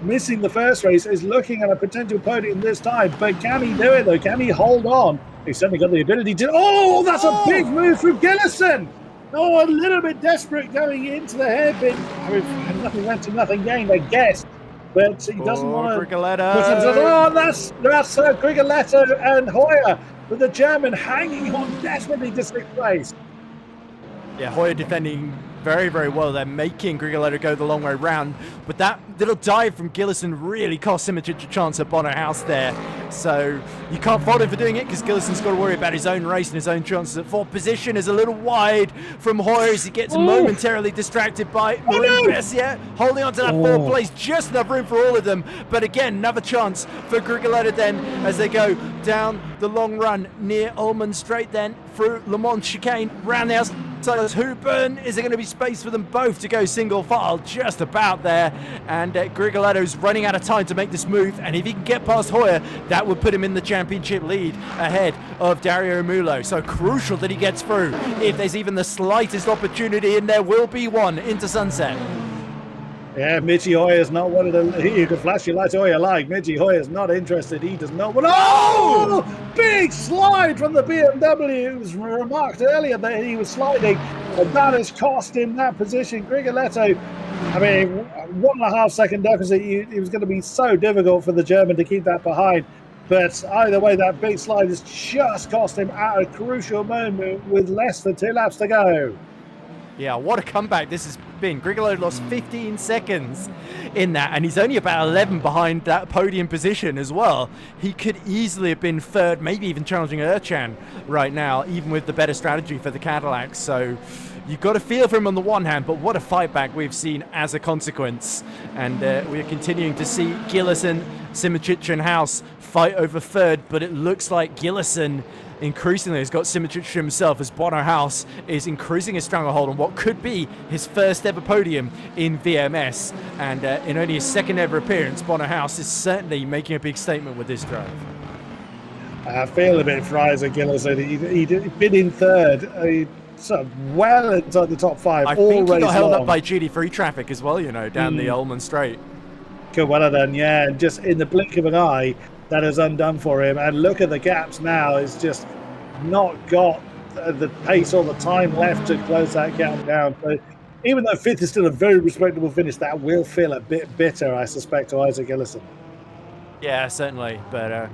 missing the first race, is looking at a potential podium this time, but can he do it though? Can he hold on? He's certainly got the ability to. Oh, that's a big move from Gillison. Oh, a little bit desperate going into the hairpin. I mean, nothing went to nothing gained, I guess. But he doesn't want to. Grigoletto. Oh, that's Grigoletto and Hoyer, with the German hanging on desperately to 6th place. Yeah, Hoyer defending very, very well. They're making Grigoletto go the long way round, but that little dive from Gillison really cost Simic a chance at Bono House there. So you can't fault him for doing it, because Gillison's got to worry about his own race and his own chances at 4th position. Is a little wide from Hoyer as he gets momentarily distracted by Marin Bessier, holding on to that 4th place. Just enough room for all of them, but again, another chance for Grigoletto then as they go down the long run near Ullman Straight, then through Le Mans chicane, round the outside. Hooburn, is there going to be space for them both to go single file? Just about there, and Grigoletto's running out of time to make this move, and if he can get past Hoyer, that would put him in the championship lead ahead of Dario Mulo. So crucial that he gets through. If there's even the slightest opportunity, and there will be one, into sunset. Yeah, Michi Hoyer's not one of the. You can flash your lights all you like. Michi Hoyer's not interested. He does not want. Oh! Big slide from the BMW. It was remarked earlier that he was sliding, and that has cost him that position. Grigoletto, I mean, 1.5 second deficit. It was going to be so difficult for the German to keep that behind. But either way, that big slide has just cost him at a crucial moment with less than 2 laps to go. Yeah, what a comeback this has been. Grigoletto lost 15 seconds in that, and he's only about 11 behind that podium position as well. He could easily have been 3rd, maybe even challenging Erchan right now, even with the better strategy for the Cadillacs. So you've got to feel for him on the one hand, but what a fight back we've seen as a consequence. And we're continuing to see Gillison, Simic and House fight over 3rd, but it looks like Gillison increasingly has got Simic himself, as Bono House is increasing his stranglehold on what could be his 1st ever podium in VMS. And in only his 2nd ever appearance, Bono House is certainly making a big statement with this drive. I feel a bit for Isaac Gillison. He'd been in 3rd. So well inside the top 5. I think he got held up by GT3 traffic as well, down the Ullman Straight. Good, well done, yeah. And just in the blink of an eye, that is undone for him. And look at the gaps now. It's just not got the pace or the time left to close that gap down. So even though 5th is still a very respectable finish, that will feel a bit bitter, I suspect, to Isaac Gillison. Yeah, certainly. But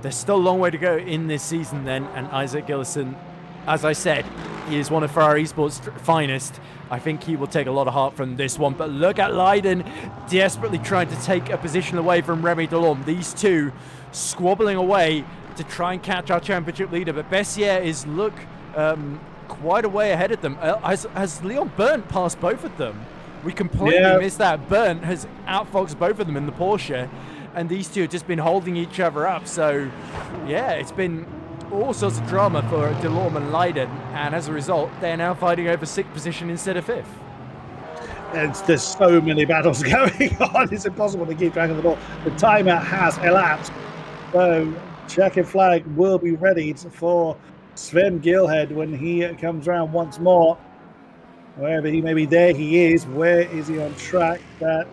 there's still a long way to go in this season then. And Isaac Gillison, as I said, he is one of Ferrari eSports' finest. I think he will take a lot of heart from this one. But look at Leiden desperately trying to take a position away from Remy Delorme. These two squabbling away to try and catch our championship leader. But Bessier is, quite a way ahead of them. Has Leon Berndt passed both of them? We completely missed that. Berndt has outfoxed both of them in the Porsche. And these two have just been holding each other up. So, yeah, it's been all sorts of drama for Delorme and Leiden, and as a result, they're now fighting over 6th position instead of 5th. There's so many battles going on, it's impossible to keep track of them all. The timer has elapsed, so checkered flag will be ready for Sven Gilhead when he comes around once more. Wherever he may be, there he is. Where is he on track?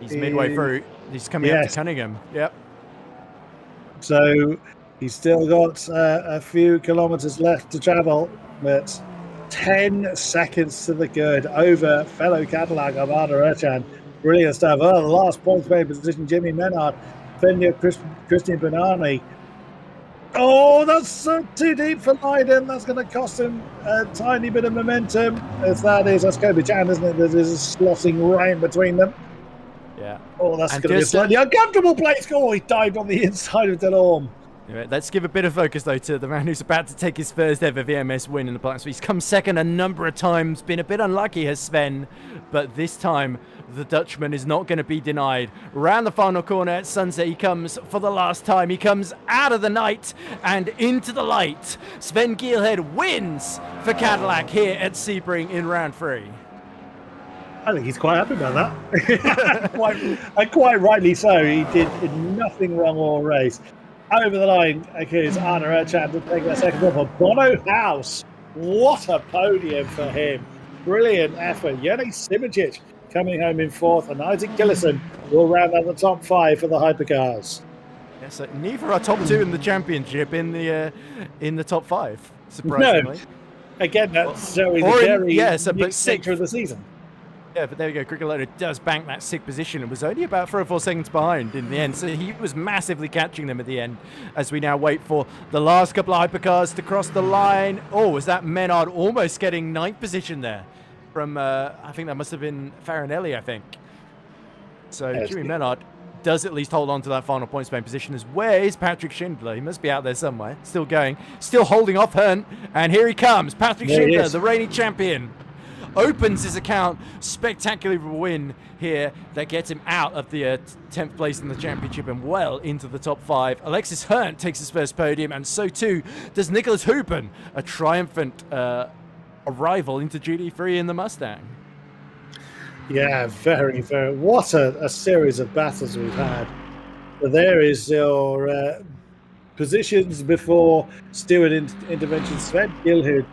He's midway through. He's coming up to Cunningham. Yep. So he's still got a few kilometers left to travel, but 10 seconds to the good over fellow Cadillac Armada Erchan. Brilliant stuff. Oh, the last points playing position, Jimmy Menard, Fendir Christian Benani. Oh, that's too deep for Leiden. That's going to cost him a tiny bit of momentum. As that's Kobe Chan, isn't it? There's a slotting right in between them. Yeah. Oh, that's going to be a slightly uncomfortable place. Oh, he dived on the inside of Delorme. Anyway, let's give a bit of focus, though, to the man who's about to take his first ever VMS win in the Black. He's come second a number of times, been a bit unlucky, has Sven, but this time the Dutchman is not going to be denied. Round the final corner at sunset, he comes for the last time. He comes out of the night and into the light. Sven Gielhed wins for Cadillac here at Sebring in round 3. I think he's quite happy about that. quite rightly so. He did nothing wrong all race. Over the line is Arne Erchan to take that second off of Bono House. What a podium for him. Brilliant effort. Jenny Simijic coming home in 4th, and Isaac Gillison will round out the top 5 for the hypercars. Yes, so neither are top 2 in the championship in the top 5, surprisingly. No. Again, that's showing the very but sector of the season. Yeah, but there we go. Grigoloto does bank that 6th position and was only about 3 or 4 seconds behind in the end. So he was massively catching them at the end as we now wait for the last couple of hypercars to cross the line. Oh, was that Menard almost getting 9th position there from, I think that must have been Farinelli, I think. So Jimmy Menard does at least hold on to that final point span position. As where is Patrick Schindler? He must be out there somewhere. Still going. Still holding off Hearn. And here he comes. Patrick Schindler, the reigning champion. Opens his account, spectacular win here that gets him out of the 10th place in the championship and well into the top 5. Alexis Hearn takes his first podium, and so too does Nicholas Hupen, a triumphant arrival into GT3 in the Mustang. Yeah, very, very. What a series of battles we've had. There is your positions before steward intervention. Sven Gielhed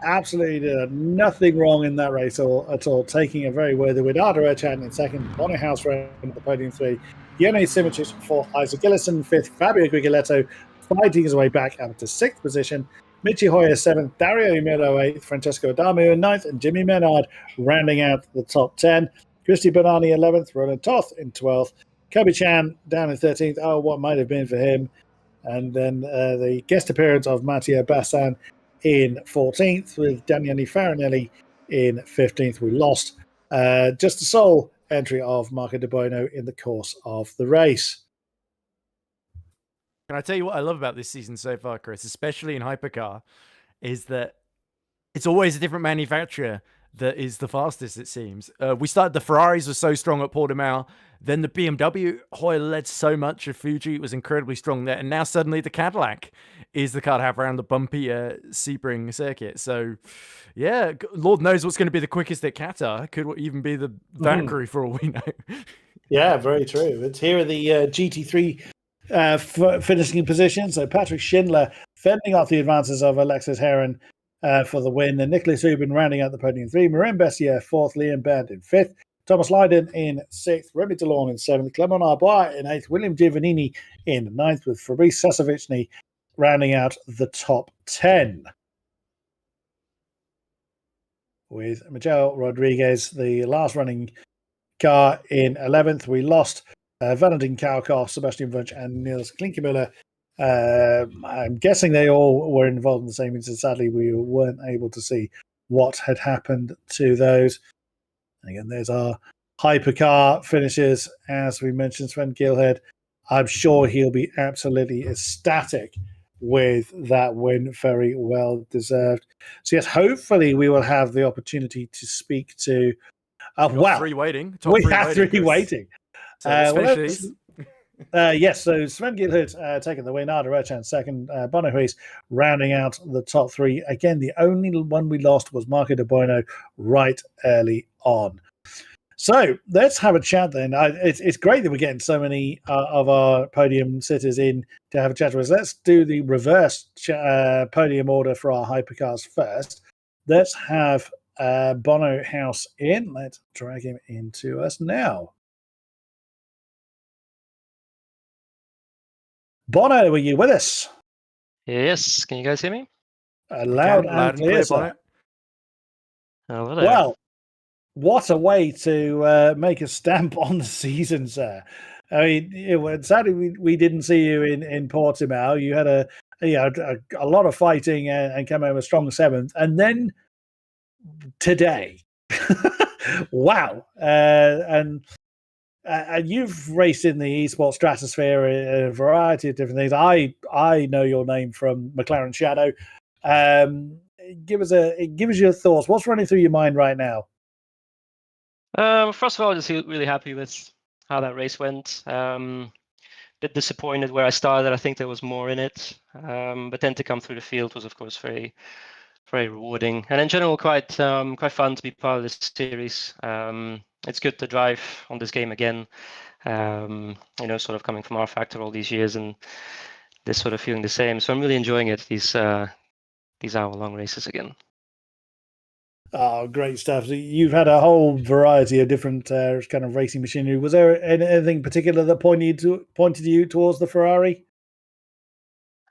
absolutely did nothing wrong in that race at all, taking a very worthy win. Arne Erchan in 2nd, Bono House round the podium 3, Jenny Simijic 4th, Isaac Gillison 5th, Fabio Grigoletto fighting his way back up to 6th position, Michi Hoyer 7th, Dario Milo 8th, Francesco Adamo in 9th, and Jimmy Menard rounding out the top 10. Christy Bonani 11th, Roland Toth in 12th, Kobe Chan down in 13th. Oh, what might have been for him. And then the guest appearance of Matteo Bassan in 14th, with Daniele Farinelli in 15th. We lost just the sole entry of Marco De Bueno in the course of the race. Can I tell you what I love about this season so far, Chris, especially in Hypercar, is that it's always a different manufacturer that is the fastest, it seems. We started, the Ferraris were so strong at Portimao, then the BMW, Hoyer led so much of Fuji, it was incredibly strong there, and now suddenly the Cadillac is the car to have around the bumpy Sebring circuit. So, yeah, Lord knows what's going to be the quickest at Qatar. Could even be the Valkyrie for all we know. Yeah, very true. It's here are the GT3 finishing position. So Patrick Schindler fending off the advances of Alexis Heron for the win. And Nicholas Huben rounding out the podium 3. Marin Bessier 4th, Liam Band in 5th. Thomas Lydon in 6th, Remy DeLorme in 7th, Clement Arbois in 8th, William Giovannini in 9th, with Fabrice Sasovicny rounding out the top 10. With Miguel Rodriguez, the last running car, in 11th. We lost Valentin Kaukov, Sebastian Wunsch, and Niels Klinkemüller. I'm guessing they all were involved in the same incident. Sadly, we weren't able to see what had happened to those. Again, there's our hypercar finishes. As we mentioned, Sven Gielhed, I'm sure he'll be absolutely ecstatic with that win. Very well deserved. So yes, hopefully we will have the opportunity to speak to. Wow, 3 waiting. We have 3 waiting. Yes, so Sven Gielhed taking the win, Arne Erchan second, Bono Huis rounding out the top 3. Again, the only one we lost was Marco De Bueno right early on. So let's have a chat then. It's great that we're getting so many of our podium sitters in to have a chat with us. Let's do the reverse podium order for our hypercars first. Let's have Bono House in. Let's drag him into us now. Bono, were you with us? Yes, can you guys hear me? Loud and clear, sir. Well, what a way to make a stamp on the season, sir. I mean, sadly, we didn't see you in Portimao. You had a lot of fighting and came home a strong 7th. And then today, wow. And and you've raced in the esports stratosphere in a variety of different things. I know your name from McLaren Shadow. Give us your thoughts. What's running through your mind right now? First of all, just really happy with how that race went. Bit disappointed where I started. I think there was more in it, but then to come through the field was, of course, very, very rewarding, and in general, quite fun to be part of this series. It's good to drive on this game again. Sort of coming from R Factor all these years, and this sort of feeling the same. So I'm really enjoying it. These hour-long races again. Oh, great stuff. So you've had a whole variety of different kind of racing machinery. Was there anything particular that pointed you towards the Ferrari?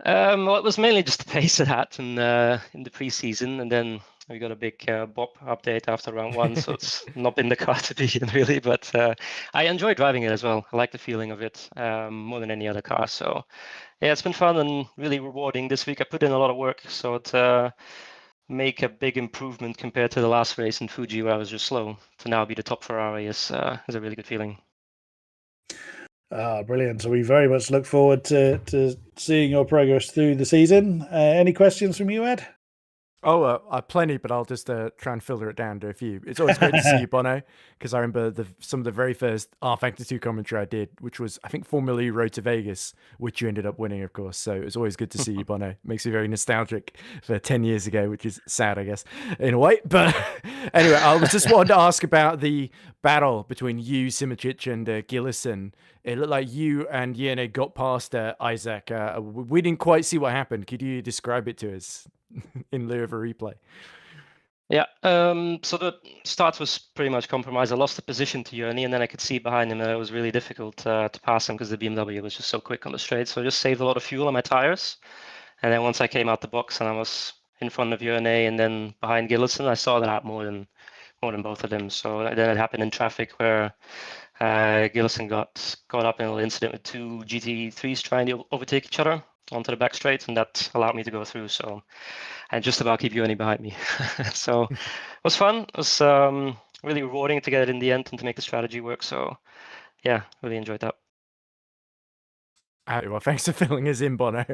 Well, it was mainly just the pace it had in the preseason, and then we got a big BOP update after round one, so it's not been the car to be in really. But I enjoy driving it as well. I like the feeling of it more than any other car. So yeah, it's been fun and really rewarding. This week I put in a lot of work, so to make a big improvement compared to the last race in Fuji where I was just slow. To now be the top Ferrari is a really good feeling. Brilliant. So we very much look forward to seeing your progress through the season. Any questions from you, Ed? Oh, plenty, but I'll just try and filter it down to a few. It's always great to see you, Bono, because I remember some of the very first R Factor 2 commentary I did, which was, I think, Formula E Road to Vegas, which you ended up winning, of course. So it's always good to see you, Bono. Makes me very nostalgic for 10 years ago, which is sad, I guess, in a way. But anyway, I was just wanted to ask about the battle between you, Simoncic, and Gillison. It looked like you and Yene got past Isaac. We didn't quite see what happened. Could you describe it to us in lieu of a replay? Yeah, so the start was pretty much compromised. I lost the position to Yoni, and then I could see behind him that it was really difficult to pass him because the BMW was just so quick on the straight. So I just saved a lot of fuel on my tires. And then once I came out the box and I was in front of Yoni and then behind Gillison, I saw that I had more than both of them. So then it happened in traffic where Gillison got caught up in a little incident with two GT3s trying to overtake each other onto the back straight, and that allowed me to go through. So and just about keep Yoni behind me. So it was fun. It was really rewarding to get it in the end and to make the strategy work. So yeah, really enjoyed that. Well, thanks for filling us in, Bono.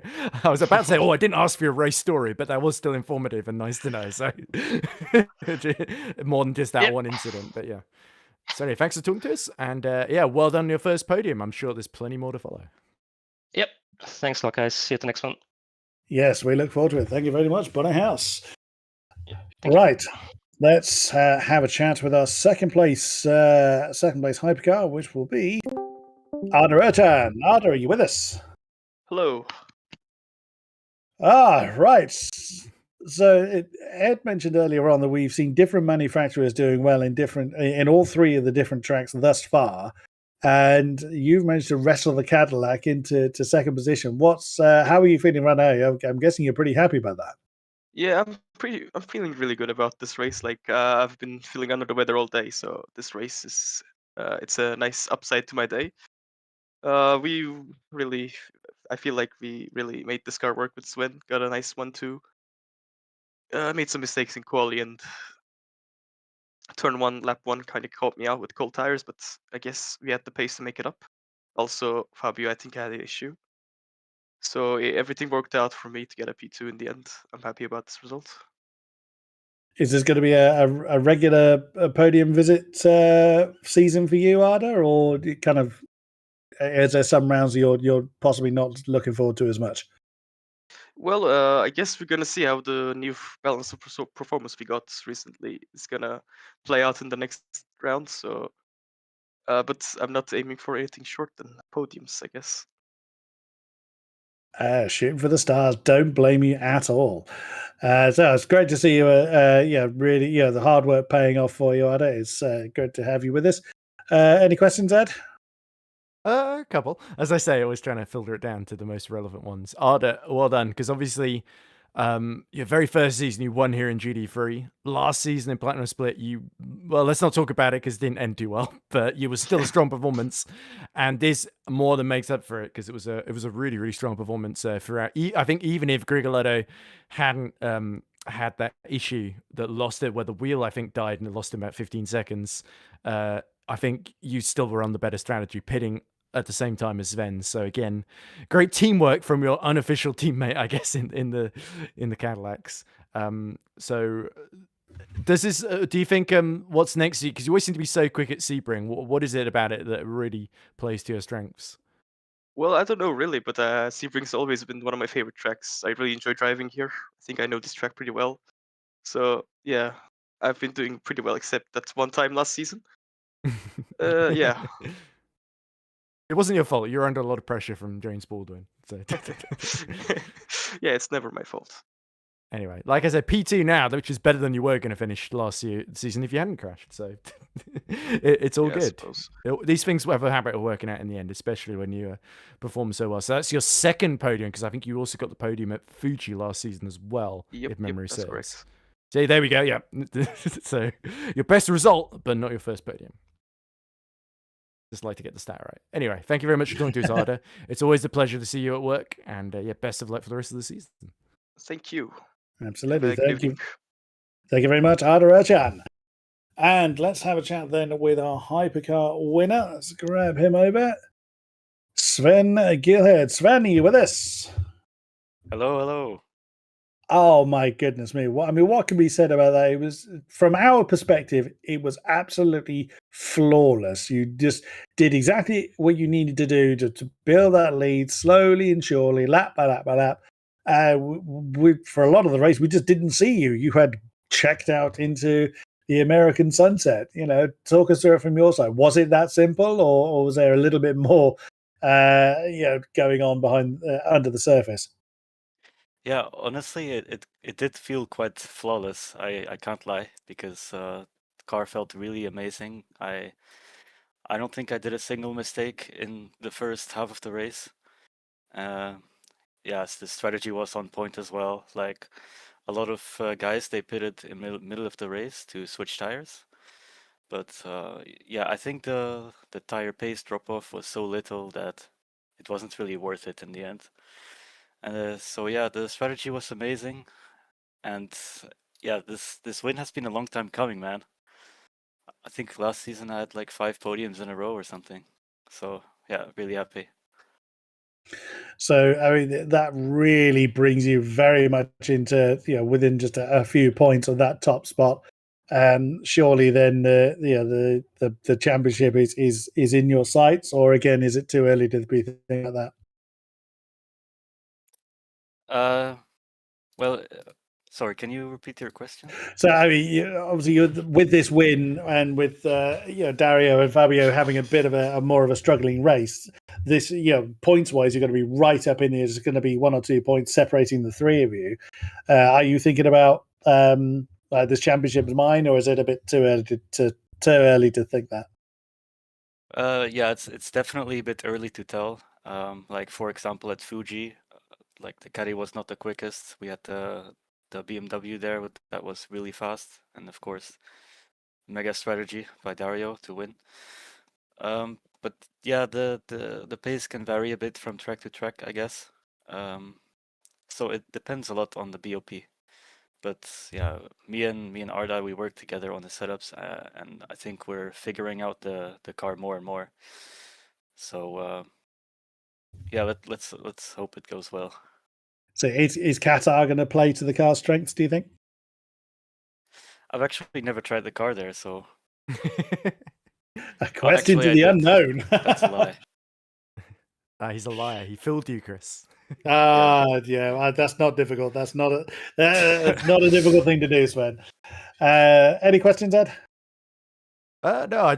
I was about to say, I didn't ask for your race story, but that was still informative and nice to know. So more than just that one incident, but yeah. So anyway, thanks for talking to us, and well done on your first podium. I'm sure there's plenty more to follow. Yep. Thanks a lot, guys. See you at the next one. Yes, we look forward to it. Thank you very much, Bono House. Yeah, right. Let's have a chat with our second place hypercar, which will be Arda Ertan. Arda, are you with us? Hello. Right. So Ed mentioned earlier on that we've seen different manufacturers doing well in all three of the different tracks thus far, and you've managed to wrestle the Cadillac into second position. How are you feeling right now? I'm guessing you're pretty happy about that. Yeah, I'm feeling really good about this race. Like I've been feeling under the weather all day, so this race is it's a nice upside to my day. I feel like we really made this car work with Sven. Got a nice 1-2. Made some mistakes in quali, and turn one, lap one kind of caught me out with cold tires, but I guess we had the pace to make it up. Also, Fabio, I think, had an issue. So everything worked out for me to get a P2 in the end. I'm happy about this result. Is this going to be a regular podium visit season for you, Arda, or kind of is there some rounds you're possibly not looking forward to as much? Well, I guess we're gonna see how the new balance of performance we got recently is gonna play out in the next round. So, but I'm not aiming for anything short than podiums, I guess. Shooting for the stars. Don't blame you at all. So it's great to see you. Really, the hard work paying off for you, Arda. It's good to have you with us. Any questions, Ed? A couple. As I say, always trying to filter it down to the most relevant ones. Arda, well done, because obviously your very first season you won here in GD3. Last season in Platinum Split, let's not talk about it because it didn't end too well, but it was still a strong performance, and this more than makes up for it because it was a really, really strong performance throughout. I think even if Grigolotto hadn't had that issue that lost it, where the wheel I think died and it lost him about 15 seconds. I think you still were on the better strategy, pitting at the same time as Sven. So again, great teamwork from your unofficial teammate, I guess, in the Cadillacs. So does this? Do you think what's next? Because you always seem to be so quick at Sebring. What is it about it that really plays to your strengths? Well, I don't know really, but Sebring's always been one of my favorite tracks. I really enjoy driving here. I think I know this track pretty well. So yeah, I've been doing pretty well, except that one time last season. Yeah. It wasn't your fault. You're under a lot of pressure from James Baldwin. So Yeah, it's never my fault. anyway, like I said, P2 now, which is better than you were going to finish last season if you hadn't crashed. So it's all Yeah, I good. suppose. These things have a habit of working out in the end, especially when you perform so well. So that's your second podium, because I think you also got the podium at Fuji last season as well, Yep, if memory that's serves. correct. See, there we go. Yeah. So your best result, but not your first podium. Just like to get the stat right. Anyway, thank you very much for talking to us, Arda. It's always a pleasure to see you at work, and yeah, best of luck for the rest of the season. Thank you. Absolutely. Have a good Thank you. evening. Thank you very much, Arda Erchan. And let's have a chat then with our hypercar winner. Let's grab him over. Sven Gilhead. Sven, are you with us? Hello, hello. Oh my goodness me! What can be said about that? It was, from our perspective, it was absolutely flawless. You just did exactly what you needed to do to build that lead slowly and surely, lap by lap by lap. For a lot of the race, we just didn't see you. You had checked out into the American sunset. Talk us through it from your side. Was it that simple, or was there a little bit more, going on behind under the surface? Yeah, honestly, it did feel quite flawless. I can't lie, because the car felt really amazing. I don't think I did a single mistake in the first half of the race. Yes, the strategy was on point as well. Like a lot of guys, they pitted in middle of the race to switch tires. But yeah, I think the tire pace drop off was so little that it wasn't really worth it in the end. So yeah, the strategy was amazing, and yeah, this win has been a long time coming, man. I think last season I had like 5 podiums in a row or something. So yeah, really happy. So, that really brings you very much into, within just a few points of that top spot. Surely then the championship is in your sights, or again, is it too early to be thinking about that? Well, sorry, can you repeat your question? So, obviously, with this win and with Dario and Fabio having a bit of a more of a struggling race, this points wise, you're going to be right up in there. There's going to be 1 or 2 points separating the three of you. Are you thinking about this championship is mine, or is it a bit too early to think that? Yeah, it's definitely a bit early to tell. Like for example, at Fuji, like the caddy was not the quickest. We had the BMW there that was really fast, and of course, mega strategy by Dario to win. But yeah, the pace can vary a bit from track to track, I guess. So it depends a lot on the BOP. But yeah, me and Arda, we work together on the setups, and I think we're figuring out the car more and more. So yeah, let's hope it goes well. So is Qatar going to play to the car's strengths, do you think? I've actually never tried the car there, so A question actually, to I the did. unknown. That's a lie. He's a liar. He fooled you, Chris. Yeah, that's not difficult. That's not a difficult thing to do, Sven. Any questions, Ed? No,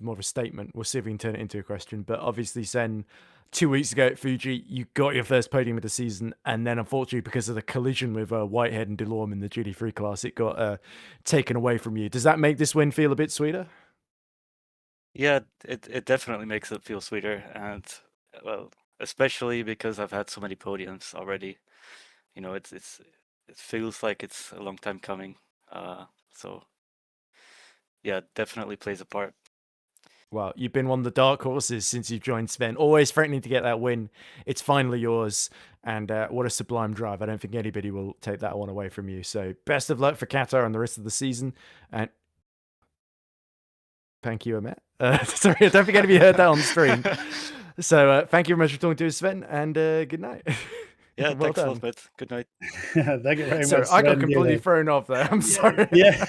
more of a statement. We'll see if we can turn it into a question. But obviously, Sen, 2 weeks ago at Fuji, you got your first podium of the season, and then unfortunately, because of the collision with Whitehead and Delorme in the GT3 class, it got taken away from you. Does that make this win feel a bit sweeter? Yeah, it definitely makes it feel sweeter, and well, especially because I've had so many podiums already. It feels like it's a long time coming. So yeah, it definitely plays a part. Well, you've been one of the dark horses since you've joined Sven, always threatening to get that win. It's finally yours, and what a sublime drive. I don't think anybody will take that one away from you. So best of luck for Qatar and the rest of the season. And thank you, Amit. Sorry, I don't think anybody heard that on the stream. So thank you very much for talking to us, Sven, and good night. Yeah, Well thanks a done. lot, mate. Good night. Thank you very Sorry, much. I got Sven, completely yeah. thrown off there. I'm sorry. Yeah,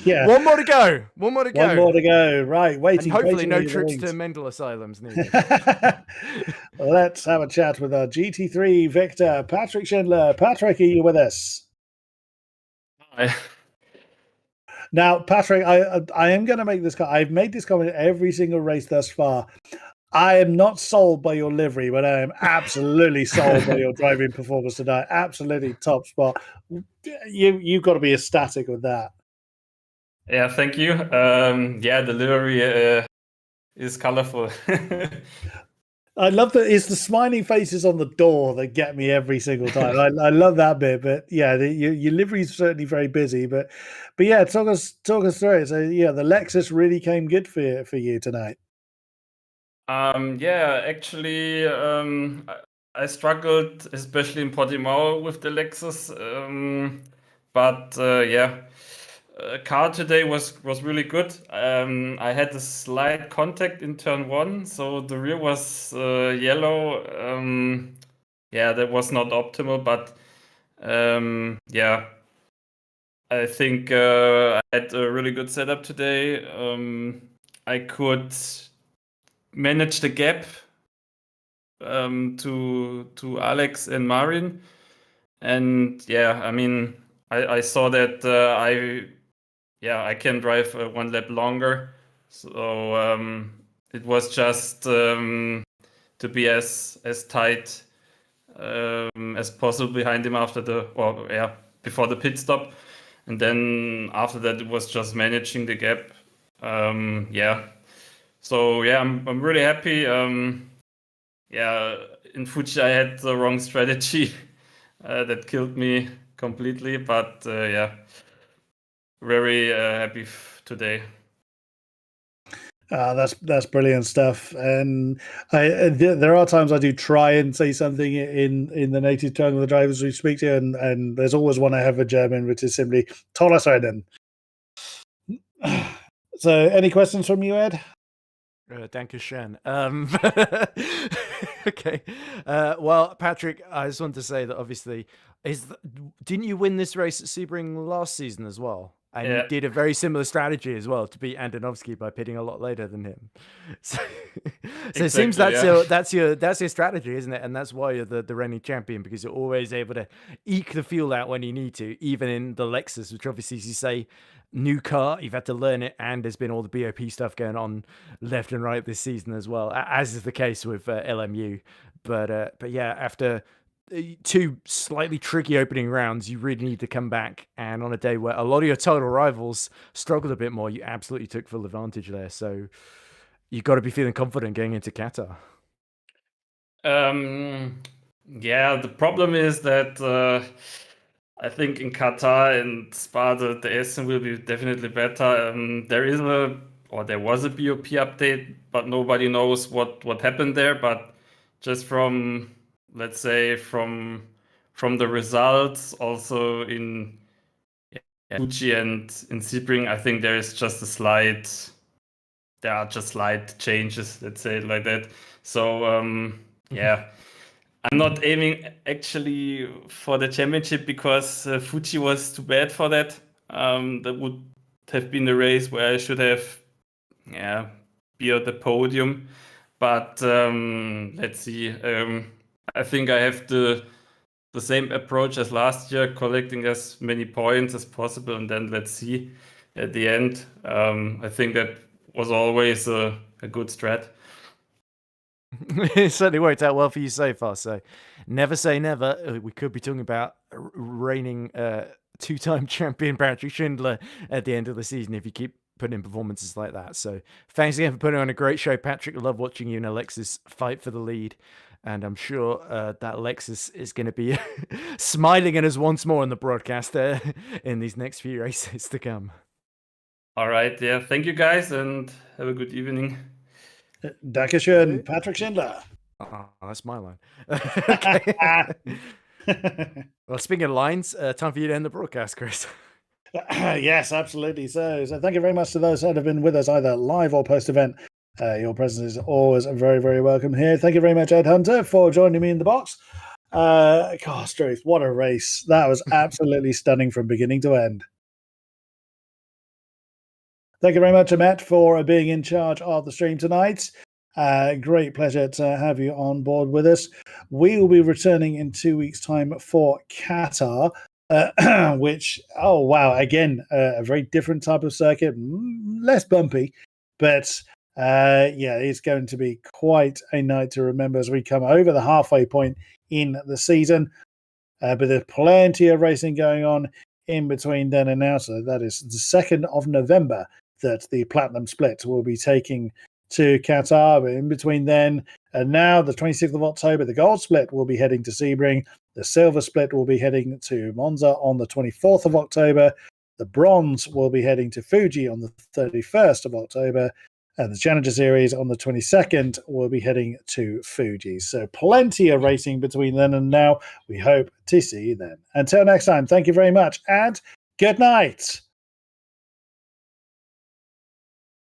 yeah. One more to go. One more to go. One more to go. Right, waiting. And hopefully waiting no in the trips wings. to mental asylums needed. Let's have a chat with our GT3 Victor, Patrick Schindler. Patrick, are you with us? Hi. Now, Patrick, I am going to make this. I've made this comment every single race thus far. I am not sold by your livery, but I am absolutely sold by your driving performance tonight. Absolutely top spot. You've got to be ecstatic with that. Yeah, thank you. Yeah, the livery is colorful. I love that it's the smiling faces on the door that get me every single time. I love that bit, but yeah, your livery is certainly very busy. But yeah, talk us through it. So yeah, the Lexus really came good for you tonight. Yeah, actually, I struggled, especially in Portimao, with the Lexus. But yeah, car today was really good. I had a slight contact in turn one, so the rear was yellow. Yeah, that was not optimal, but yeah, I think I had a really good setup today. I could manage the gap to Alex and Marin, and yeah, I mean, I saw that I can drive one lap longer, so it was just to be as tight as possible behind him before the pit stop, and then after that it was just managing the gap. Yeah, so yeah, I'm really happy. Yeah, in Fuji I had the wrong strategy that killed me completely, but yeah, very happy today. That's brilliant stuff. And there are times I do try and say something in the native tongue of the drivers we speak to, and there's always one I have a German, which is simply "Toller Seiden." So, any questions from you, Ed? Dankeschön. Okay. Well, Patrick, I just want to say that obviously, didn't you win this race at Sebring last season as well? And Yeah. you did a very similar strategy as well to beat Andonovski by pitting a lot later than him. So it seems that's your strategy, isn't it? And that's why you're the reigning champion, because you're always able to eke the fuel out when you need to, even in the Lexus, which obviously, as you say, new car, you've had to learn it, and there's been all the BOP stuff going on left and right this season as well, as is the case with LMU. But yeah, after two slightly tricky opening rounds, you really need to come back, and on a day where a lot of your total rivals struggled a bit more, you absolutely took full advantage there. So you've got to be feeling confident going into Qatar. Yeah, the problem is that I think in Qatar and Spa the Essen will be definitely better. There was a BOP update, but nobody knows what happened there. But just from, let's say, from the results, also in Fuji and in Sebring, I think there are just slight changes, let's say it like that. So yeah, I'm not aiming actually for the championship because Fuji was too bad for that. That would have been the race where I should have be at the podium. But let's see. I think I have the same approach as last year, collecting as many points as possible, and then let's see at the end. I think that was always a good strat. It certainly worked out well for you so far. So never say never. We could be talking about reigning two-time champion Patrick Schindler at the end of the season if you keep putting in performances like that. So thanks again for putting on a great show, Patrick. I love watching you and Alexis fight for the lead. And I'm sure that Lexus is going to be smiling at us once more on the broadcast in these next few races to come. All right. Yeah. Thank you, guys, and have a good evening. Dankeschön, Patrick Schindler. Oh, that's my line. Okay. Well, speaking of lines, time for you to end the broadcast, Chris. Yes, absolutely. So thank you very much to those that have been with us either live or post-event. Your presence is always very, very welcome here. Thank you very much, Ed Hunter, for joining me in the box. Gosh, Struth, what a race. That was absolutely stunning from beginning to end. Thank you very much, Matt, for being in charge of the stream tonight. Great pleasure to have you on board with us. We will be returning in 2 weeks' time for Qatar, which, oh, wow, again, a very different type of circuit, less bumpy, but yeah, it's going to be quite a night to remember as we come over the halfway point in the season. But there's plenty of racing going on in between then and now. So that is the 2nd of November that the Platinum Split will be taking to Qatar. But in between then and now, the 26th of October, the Gold Split will be heading to Sebring. The Silver Split will be heading to Monza on the 24th of October. The Bronze will be heading to Fuji on the 31st of October. And the Challenger Series on the 22nd will be heading to Fuji. So plenty of racing between then and now. We hope to see you then. Until next time, thank you very much and good night.